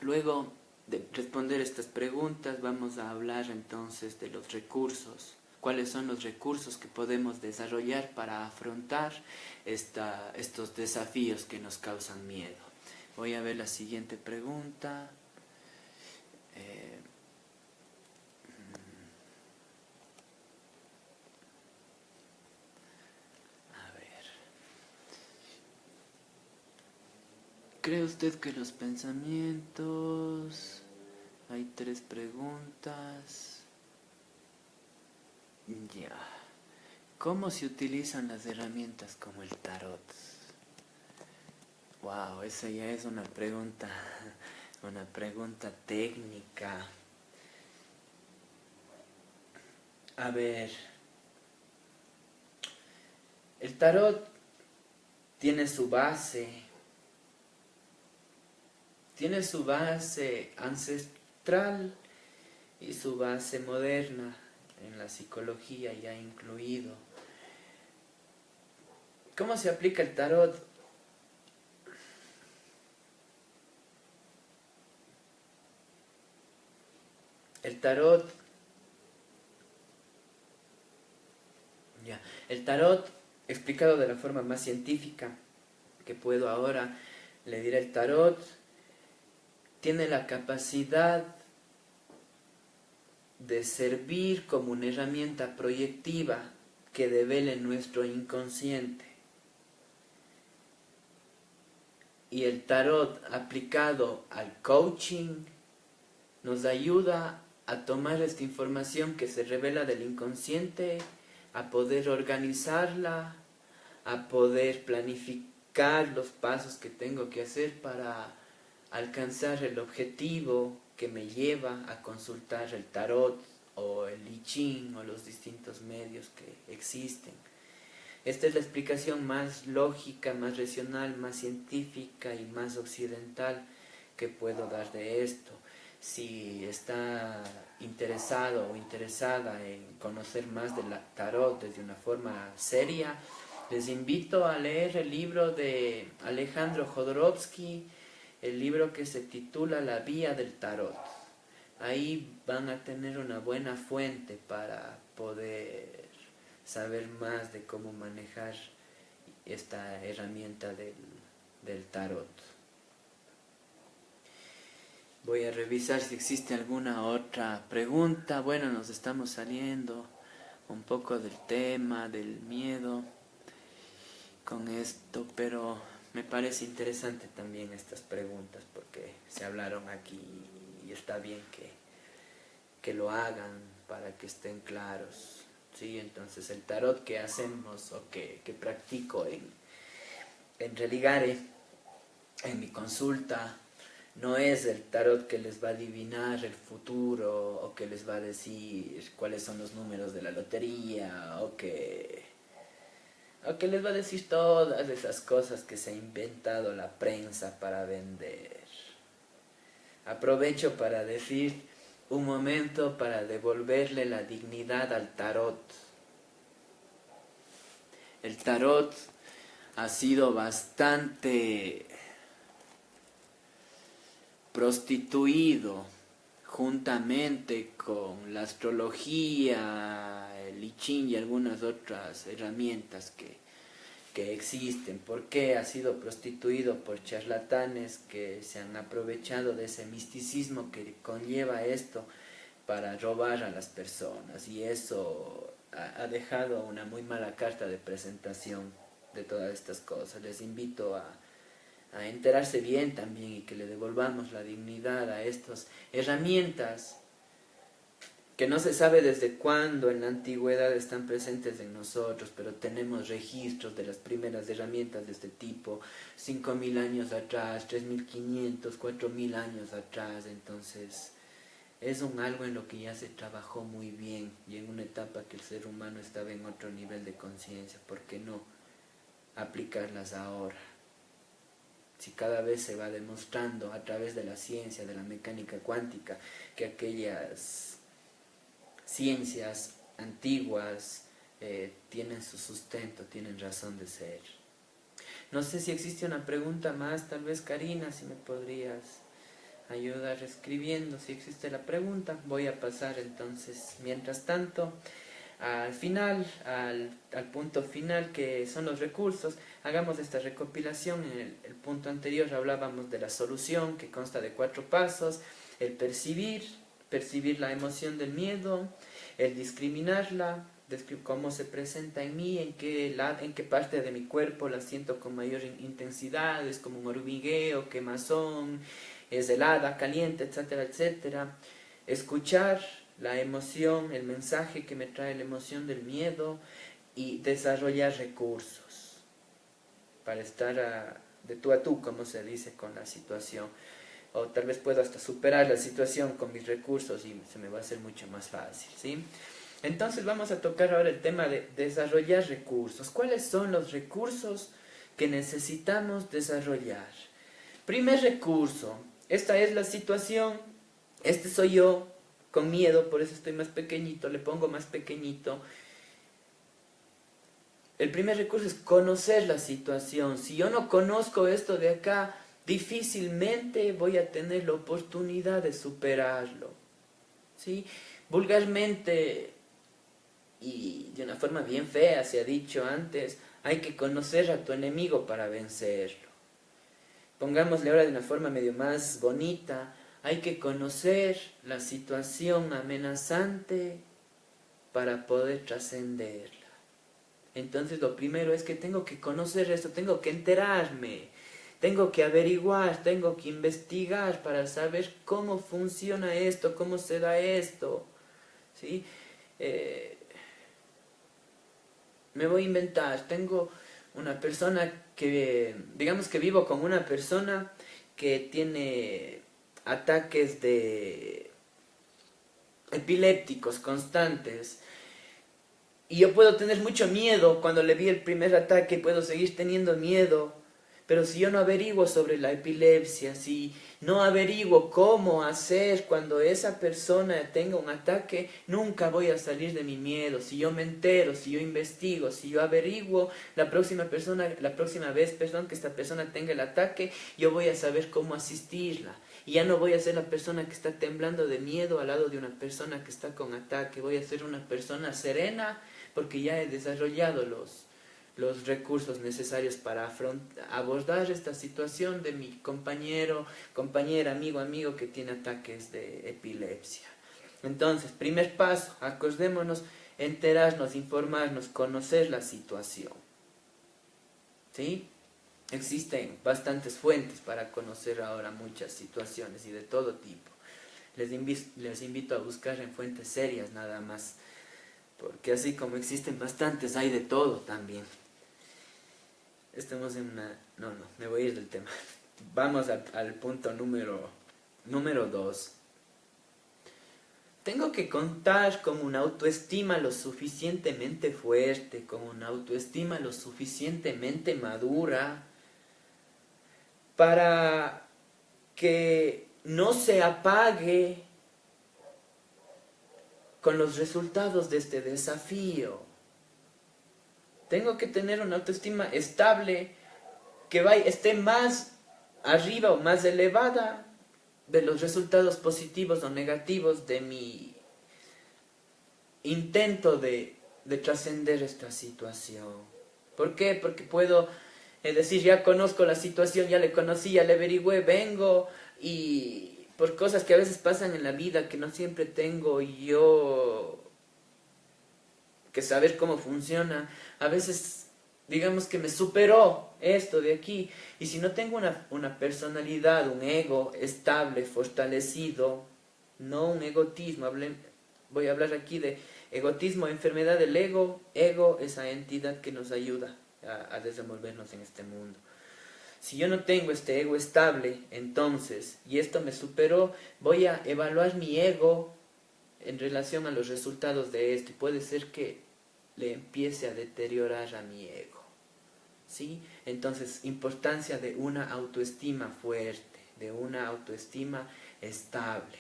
Luego de responder estas preguntas, vamos a hablar entonces de los recursos. ¿Cuáles son los recursos que podemos desarrollar para afrontar estos desafíos que nos causan miedo? Voy a ver la siguiente pregunta. ¿Cree usted que los pensamientos... Hay 3 preguntas. Ya. ¿Cómo se utilizan las herramientas como el tarot? Wow, esa ya es una pregunta técnica. A ver. El tarot tiene su base. Tiene su base ancestral y su base moderna en la psicología ya incluido. ¿Cómo se aplica el tarot? El tarot, explicado de la forma más científica que puedo ahora, le diré: el tarot tiene la capacidad de servir como una herramienta proyectiva que devele nuestro inconsciente. Y el tarot aplicado al coaching nos ayuda a tomar esta información que se revela del inconsciente, a poder organizarla, a poder planificar los pasos que tengo que hacer para alcanzar el objetivo que me lleva a consultar el tarot o el I Ching o los distintos medios que existen. Esta es la explicación más lógica, más racional, más científica y más occidental que puedo dar de esto. Si está interesado o interesada en conocer más del tarot desde una forma seria, les invito a leer el libro de Alejandro Jodorowsky, el libro que se titula La Vía del Tarot. Ahí van a tener una buena fuente para poder saber más de cómo manejar esta herramienta del tarot. Voy a revisar si existe alguna otra pregunta. Bueno, nos estamos saliendo un poco del tema, del miedo con esto, pero me parece interesante también estas preguntas porque se hablaron aquí y está bien que lo hagan para que estén claros. Sí, entonces el tarot que hacemos o que practico en Religare, en mi consulta, no es el tarot que les va a adivinar el futuro o que les va a decir cuáles son los números de la lotería o que les va a decir todas esas cosas que se ha inventado la prensa para vender. Aprovecho para decir un momento para devolverle la dignidad al tarot. El tarot ha sido bastante prostituido juntamente con la astrología, el I Ching y algunas otras herramientas que existen. ¿Por qué ha sido prostituido? Por charlatanes que se han aprovechado de ese misticismo que conlleva esto para robar a las personas, y eso ha dejado una muy mala carta de presentación de todas estas cosas. Les invito a enterarse bien también y que le devolvamos la dignidad a estas herramientas que no se sabe desde cuándo en la antigüedad están presentes en nosotros, pero tenemos registros de las primeras herramientas de este tipo, 5.000 años atrás, 3.500, 4.000 años atrás. Entonces es algo en lo que ya se trabajó muy bien y en una etapa que el ser humano estaba en otro nivel de conciencia. ¿Por qué no aplicarlas ahora? Si cada vez se va demostrando a través de la ciencia, de la mecánica cuántica, que aquellas ciencias antiguas tienen su sustento, tienen razón de ser. No sé si existe una pregunta más, tal vez Karina, si me podrías ayudar escribiendo si existe la pregunta. Voy a pasar entonces, mientras tanto, al final, al punto final, que son los recursos. Hagamos esta recopilación. En el punto anterior hablábamos de la solución, que consta de 4 pasos: el percibir la emoción del miedo, el discriminarla, cómo se presenta en mí, en qué parte de mi cuerpo la siento con mayor intensidad, es como un hormigueo, quemazón, es helada, caliente, etcétera, etcétera. Escuchar la emoción, el mensaje que me trae la emoción del miedo, y desarrollar recursos para estar de tú a tú, como se dice, con la situación. O tal vez puedo hasta superar la situación con mis recursos y se me va a hacer mucho más fácil, ¿sí? Entonces vamos a tocar ahora el tema de desarrollar recursos. ¿Cuáles son los recursos que necesitamos desarrollar? Primer recurso: esta es la situación, este soy yo, con miedo, por eso estoy más pequeñito, le pongo más pequeñito. El primer recurso es conocer la situación. Si yo no conozco esto de acá, difícilmente voy a tener la oportunidad de superarlo, ¿sí? Vulgarmente y de una forma bien fea se ha dicho antes: hay que conocer a tu enemigo para vencerlo. Pongámosle ahora de una forma medio más bonita: hay que conocer la situación amenazante para poder trascenderla. Entonces lo primero es que tengo que conocer esto, tengo que enterarme, tengo que averiguar, tengo que investigar para saber cómo funciona esto, cómo se da esto, ¿sí? Me voy a inventar, tengo una persona que, digamos que vivo con una persona que tiene ataques de epilépticos constantes. Y yo puedo tener mucho miedo cuando le vi el primer ataque, puedo seguir teniendo miedo. Pero si yo no averiguo sobre la epilepsia, si no averiguo cómo hacer cuando esa persona tenga un ataque, nunca voy a salir de mi miedo. Si yo me entero, si yo investigo, si yo averiguo la próxima vez, que esta persona tenga el ataque, yo voy a saber cómo asistirla. Y ya no voy a ser la persona que está temblando de miedo al lado de una persona que está con ataque. Voy a ser una persona serena porque ya he desarrollado los recursos necesarios para abordar esta situación de mi compañero, compañera, amigo que tiene ataques de epilepsia. Entonces, primer paso, acordémonos, enterarnos, informarnos, conocer la situación. ¿Sí? Existen bastantes fuentes para conocer ahora muchas situaciones y de todo tipo. Les invito a buscar en fuentes serias nada más, porque así como existen bastantes, hay de todo también. Estamos en una... No, me voy a ir del tema. Vamos al punto número 2. Tengo que contar con una autoestima lo suficientemente fuerte, con una autoestima lo suficientemente madura, para que no se apague con los resultados de este desafío. Tengo que tener una autoestima estable, que esté más arriba o más elevada de los resultados positivos o negativos de mi intento de trascender esta situación. ¿Por qué? Porque puedo decir, ya conozco la situación, ya le conocí, ya le averigüé, vengo y por cosas que a veces pasan en la vida que no siempre tengo yo que saber cómo funciona, a veces digamos que me superó esto de aquí, y si no tengo una personalidad, un ego estable, fortalecido, no un egotismo, voy a hablar aquí de egotismo, enfermedad del ego, esa entidad que nos ayuda a desenvolvernos en este mundo. Si yo no tengo este ego estable, entonces, y esto me superó, voy a evaluar mi ego en relación a los resultados de esto, y puede ser que le empiece a deteriorar a mi ego, ¿sí? Entonces, importancia de una autoestima fuerte, de una autoestima estable,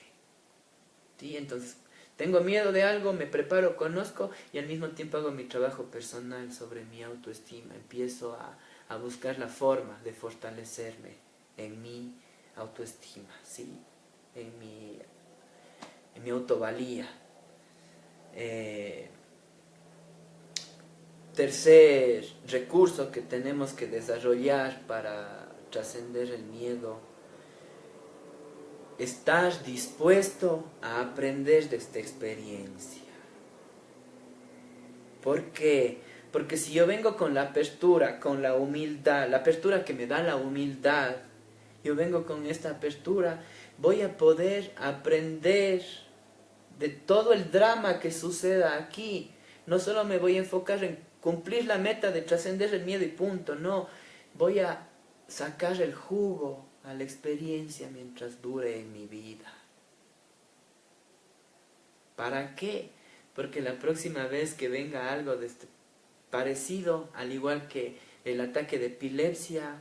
¿sí? Entonces, tengo miedo de algo, me preparo, conozco y al mismo tiempo hago mi trabajo personal sobre mi autoestima, empiezo a buscar la forma de fortalecerme en mi autoestima, ¿sí? En mi autovalía. Tercer recurso que tenemos que desarrollar para trascender el miedo: estar dispuesto a aprender de esta experiencia. ¿Por qué? Porque si yo vengo con la apertura, con la humildad, la apertura que me da la humildad, yo vengo con esta apertura, voy a poder aprender de todo el drama que suceda aquí. No solo me voy a enfocar en cumplir la meta de trascender el miedo y punto, no, voy a sacar el jugo a la experiencia mientras dure en mi vida. ¿Para qué? Porque la próxima vez que venga algo de este parecido, al igual que el ataque de epilepsia,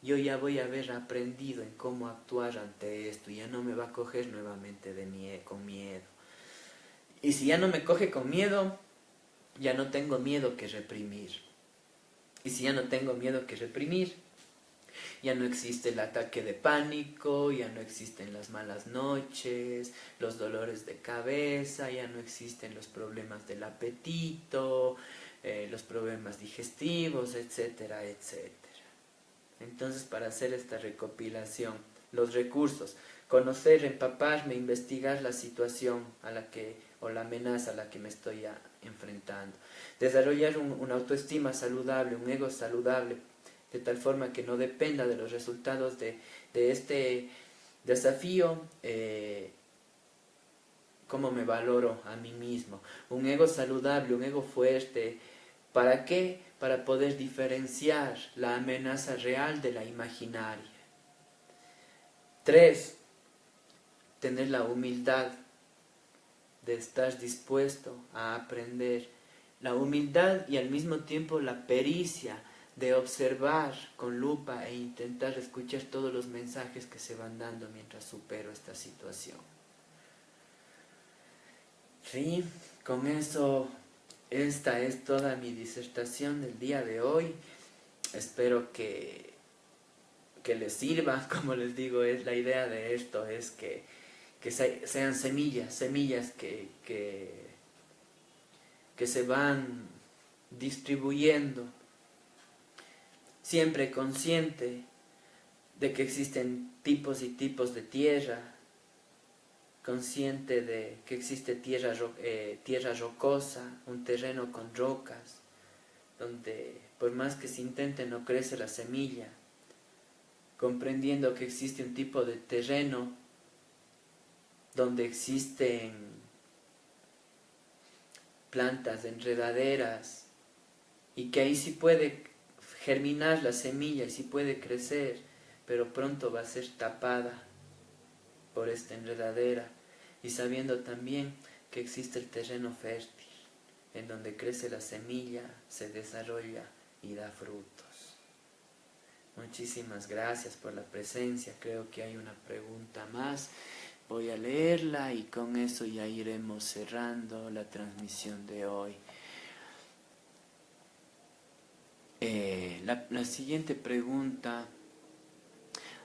yo ya voy a haber aprendido en cómo actuar ante esto, y ya no me va a coger nuevamente con miedo. Y si ya no me coge con miedo, ya no tengo miedo que reprimir. Y si ya no tengo miedo que reprimir, ya no existe el ataque de pánico, ya no existen las malas noches, los dolores de cabeza, ya no existen los problemas del apetito, los problemas digestivos, etcétera, etcétera. Entonces, para hacer esta recopilación, los recursos, conocer, empaparme, investigar la situación o la amenaza a la que me estoy enfrentando. Desarrollar una autoestima saludable, un ego saludable, de tal forma que no dependa de los resultados de este desafío, cómo me valoro a mí mismo. Un ego saludable, un ego fuerte. ¿Para qué? Para poder diferenciar la amenaza real de la imaginaria. 3. Tener la humildad de estar dispuesto a aprender. La humildad y al mismo tiempo la pericia de observar con lupa e intentar escuchar todos los mensajes que se van dando mientras supero esta situación. Sí, con eso, esta es toda mi disertación del día de hoy. Espero que les sirva. Como les digo, es la idea de esto es que sean semillas que se van distribuyendo, siempre consciente de que existen tipos y tipos de tierra, consciente de que existe tierra rocosa, un terreno con rocas, donde por más que se intente no crece la semilla, comprendiendo que existe un tipo de terreno donde existen plantas enredaderas y que ahí sí puede germinar la semilla y sí puede crecer, pero pronto va a ser tapada por esta enredadera, y sabiendo también que existe el terreno fértil en donde crece la semilla, se desarrolla y da frutos. Muchísimas gracias por la presencia. Creo que hay una pregunta más. Voy a leerla y con eso ya iremos cerrando la transmisión de hoy. La siguiente pregunta.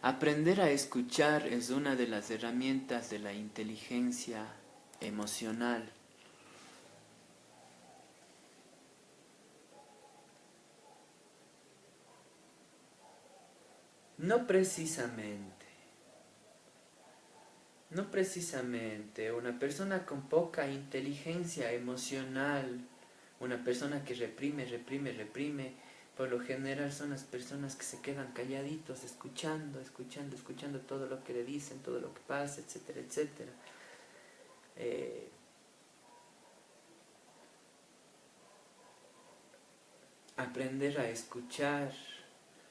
Aprender a escuchar es una de las herramientas de la inteligencia emocional. No precisamente. No precisamente. Una persona con poca inteligencia emocional, una persona que reprime, por lo general son las personas que se quedan calladitos, escuchando todo lo que le dicen, todo lo que pasa, etcétera, etcétera. Aprender a escuchar,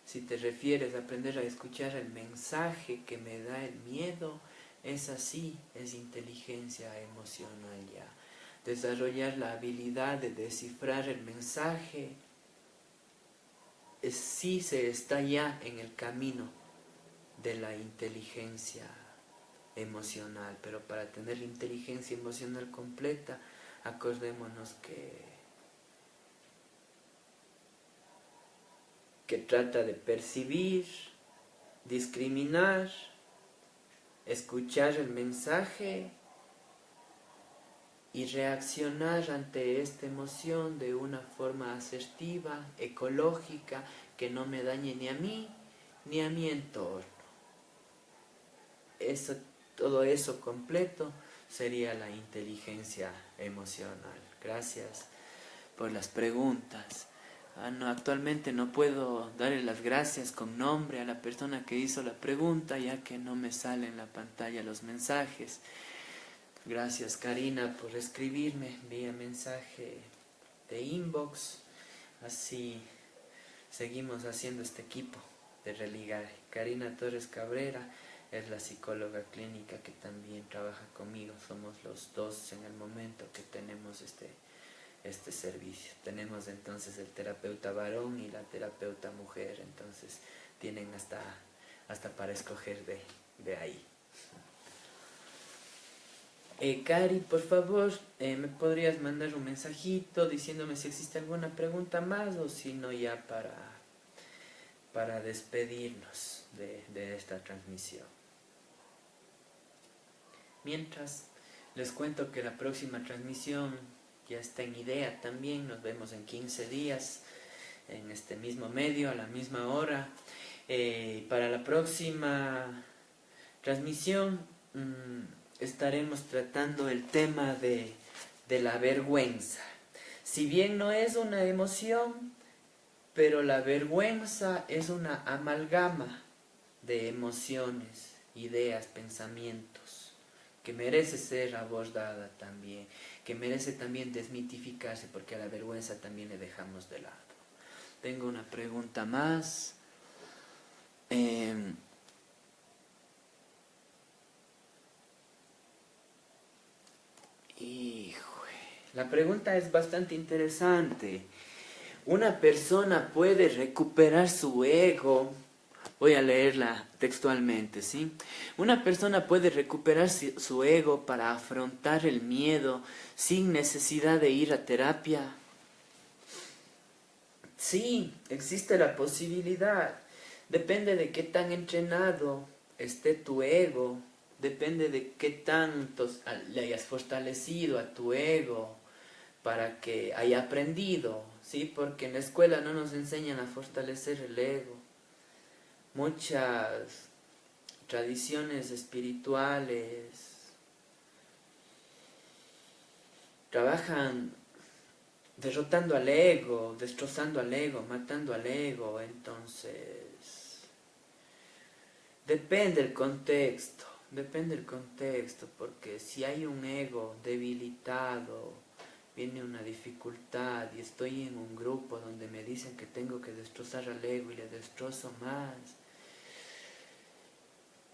si te refieres a aprender a escuchar el mensaje que me da el miedo, es así, es inteligencia emocional ya. Desarrollar la habilidad de descifrar el mensaje, sí se está ya en el camino de la inteligencia emocional, pero para tener la inteligencia emocional completa, acordémonos que trata de percibir, discriminar, escuchar el mensaje y reaccionar ante esta emoción de una forma asertiva, ecológica, que no me dañe ni a mí ni a mi entorno. Todo eso completo sería la inteligencia emocional. Gracias por las preguntas. No, actualmente no puedo darle las gracias con nombre a la persona que hizo la pregunta, ya que no me salen en la pantalla los mensajes. Gracias, Karina, por escribirme vía mensaje de inbox. Así seguimos haciendo este equipo de Religar. Karina Torres Cabrera es la psicóloga clínica que también trabaja conmigo. Somos los dos en el momento que tenemos este servicio. Tenemos entonces el terapeuta varón y la terapeuta mujer, entonces tienen hasta para escoger de ahí. Cari, por favor, ¿me podrías mandar un mensajito diciéndome si existe alguna pregunta más o si no ya para despedirnos de esta transmisión? Mientras, les cuento que la próxima transmisión ya está en idea también. Nos vemos en 15 días en este mismo medio, a la misma hora. Para la próxima transmisión estaremos tratando el tema de la vergüenza. Si bien no es una emoción, pero la vergüenza es una amalgama de emociones, ideas, pensamientos, que merece ser abordada también, que merece también desmitificarse, porque a la vergüenza también le dejamos de lado. Tengo una pregunta más. La pregunta es bastante interesante. ¿Una persona puede recuperar su ego? Voy a leerla textualmente, ¿sí? ¿Una persona puede recuperar su ego para afrontar el miedo sin necesidad de ir a terapia? Sí, existe la posibilidad. Depende de qué tan entrenado esté tu ego. Depende de qué tanto le hayas fortalecido a tu ego para que haya aprendido, ¿sí? Porque en la escuela no nos enseñan a fortalecer el ego. Muchas tradiciones espirituales trabajan derrotando al ego, destrozando al ego, matando al ego. Entonces, depende el contexto, porque si hay un ego debilitado, viene una dificultad y estoy en un grupo donde me dicen que tengo que destrozar al ego y le destrozo más,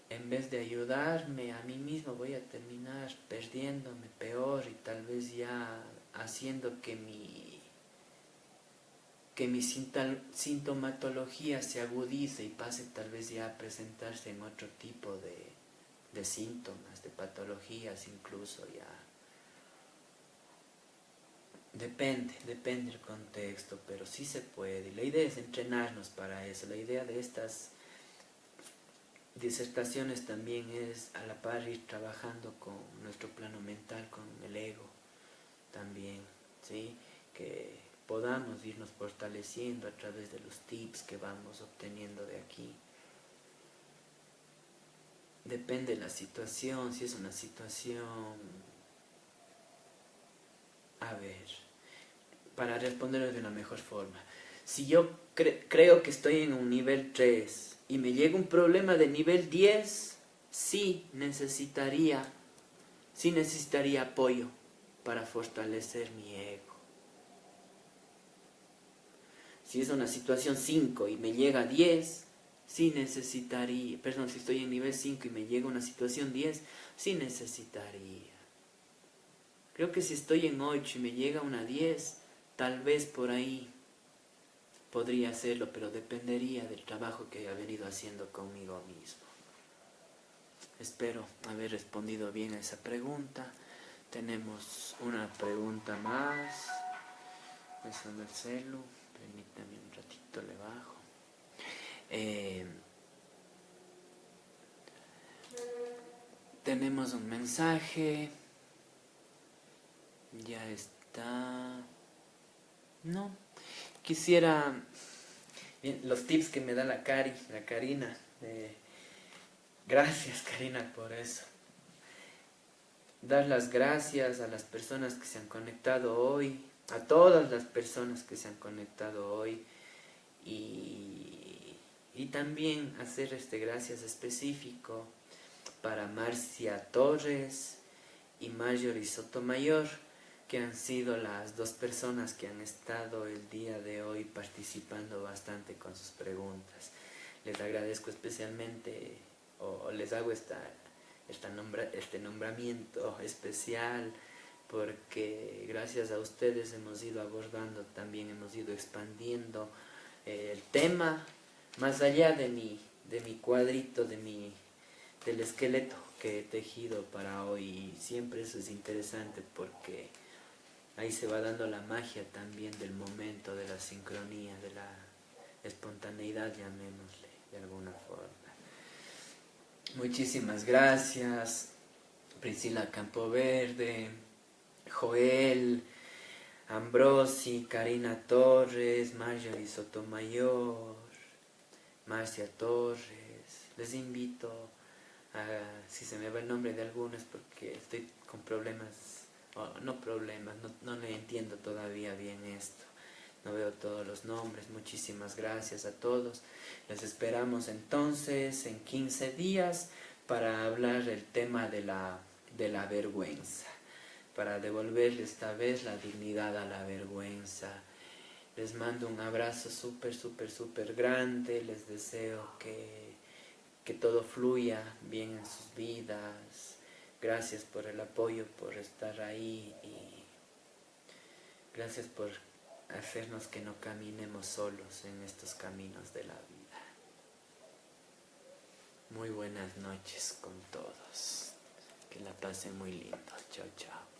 en vez de ayudarme a mí mismo voy a terminar perdiéndome peor y tal vez ya haciendo que mi sintomatología se agudice y pase tal vez ya a presentarse en otro tipo de síntomas, de patologías incluso ya. Depende el contexto, pero sí se puede. Y la idea es entrenarnos para eso. La idea de estas disertaciones también es a la par ir trabajando con nuestro plano mental, con el ego también, ¿sí? Que podamos irnos fortaleciendo a través de los tips que vamos obteniendo de aquí. Depende de la situación, si es una situación... A ver, para responderlo de una mejor forma. Si yo creo que estoy en un nivel 3 y me llega un problema de nivel 10, sí necesitaría apoyo para fortalecer mi ego. Si es una situación 5 y me llega a 10, sí necesitaría, perdón, si estoy en nivel 5 y me llega una situación 10, sí necesitaría. Creo que si estoy en 8 y me llega una 10, tal vez por ahí podría hacerlo, pero dependería del trabajo que haya venido haciendo conmigo mismo. Espero haber respondido bien a esa pregunta. Tenemos una pregunta más. Eso del celu. Permítame un ratito, le bajo. Tenemos un mensaje. Ya está. No. Quisiera... Bien, los tips que me da la Karina. Gracias, Karina, por eso. Dar las gracias a las personas que se han conectado hoy, a todas las personas que se han conectado hoy, y también hacer gracias específico para Marcia Torres y Marjorie Sotomayor, que han sido las dos personas que han estado el día de hoy participando bastante con sus preguntas. Les agradezco especialmente, o les hago este nombramiento especial, porque gracias a ustedes hemos ido abordando, también hemos ido expandiendo el tema más allá de mi cuadrito, del esqueleto que he tejido para hoy. Y siempre eso es interesante porque ahí se va dando la magia también del momento, de la sincronía, de la espontaneidad, llamémosle de alguna forma. Muchísimas gracias, Priscila Campoverde, Joel, Ambrosi, Karina Torres, Marjorie Sotomayor, Marcia Torres. Les invito Si se me va el nombre de algunos porque estoy con problemas, no problemas, no le entiendo todavía bien esto. No veo todos los nombres. Muchísimas gracias a todos. Les esperamos entonces en 15 días para hablar el tema de la vergüenza, para devolverle esta vez la dignidad a la vergüenza. Les mando un abrazo súper grande. Les deseo que todo fluya bien en sus vidas. Gracias por el apoyo, por estar ahí, y gracias por hacernos que no caminemos solos en estos caminos de la vida. Muy buenas noches con todos. Que la pasen muy lindo. Chao, chao.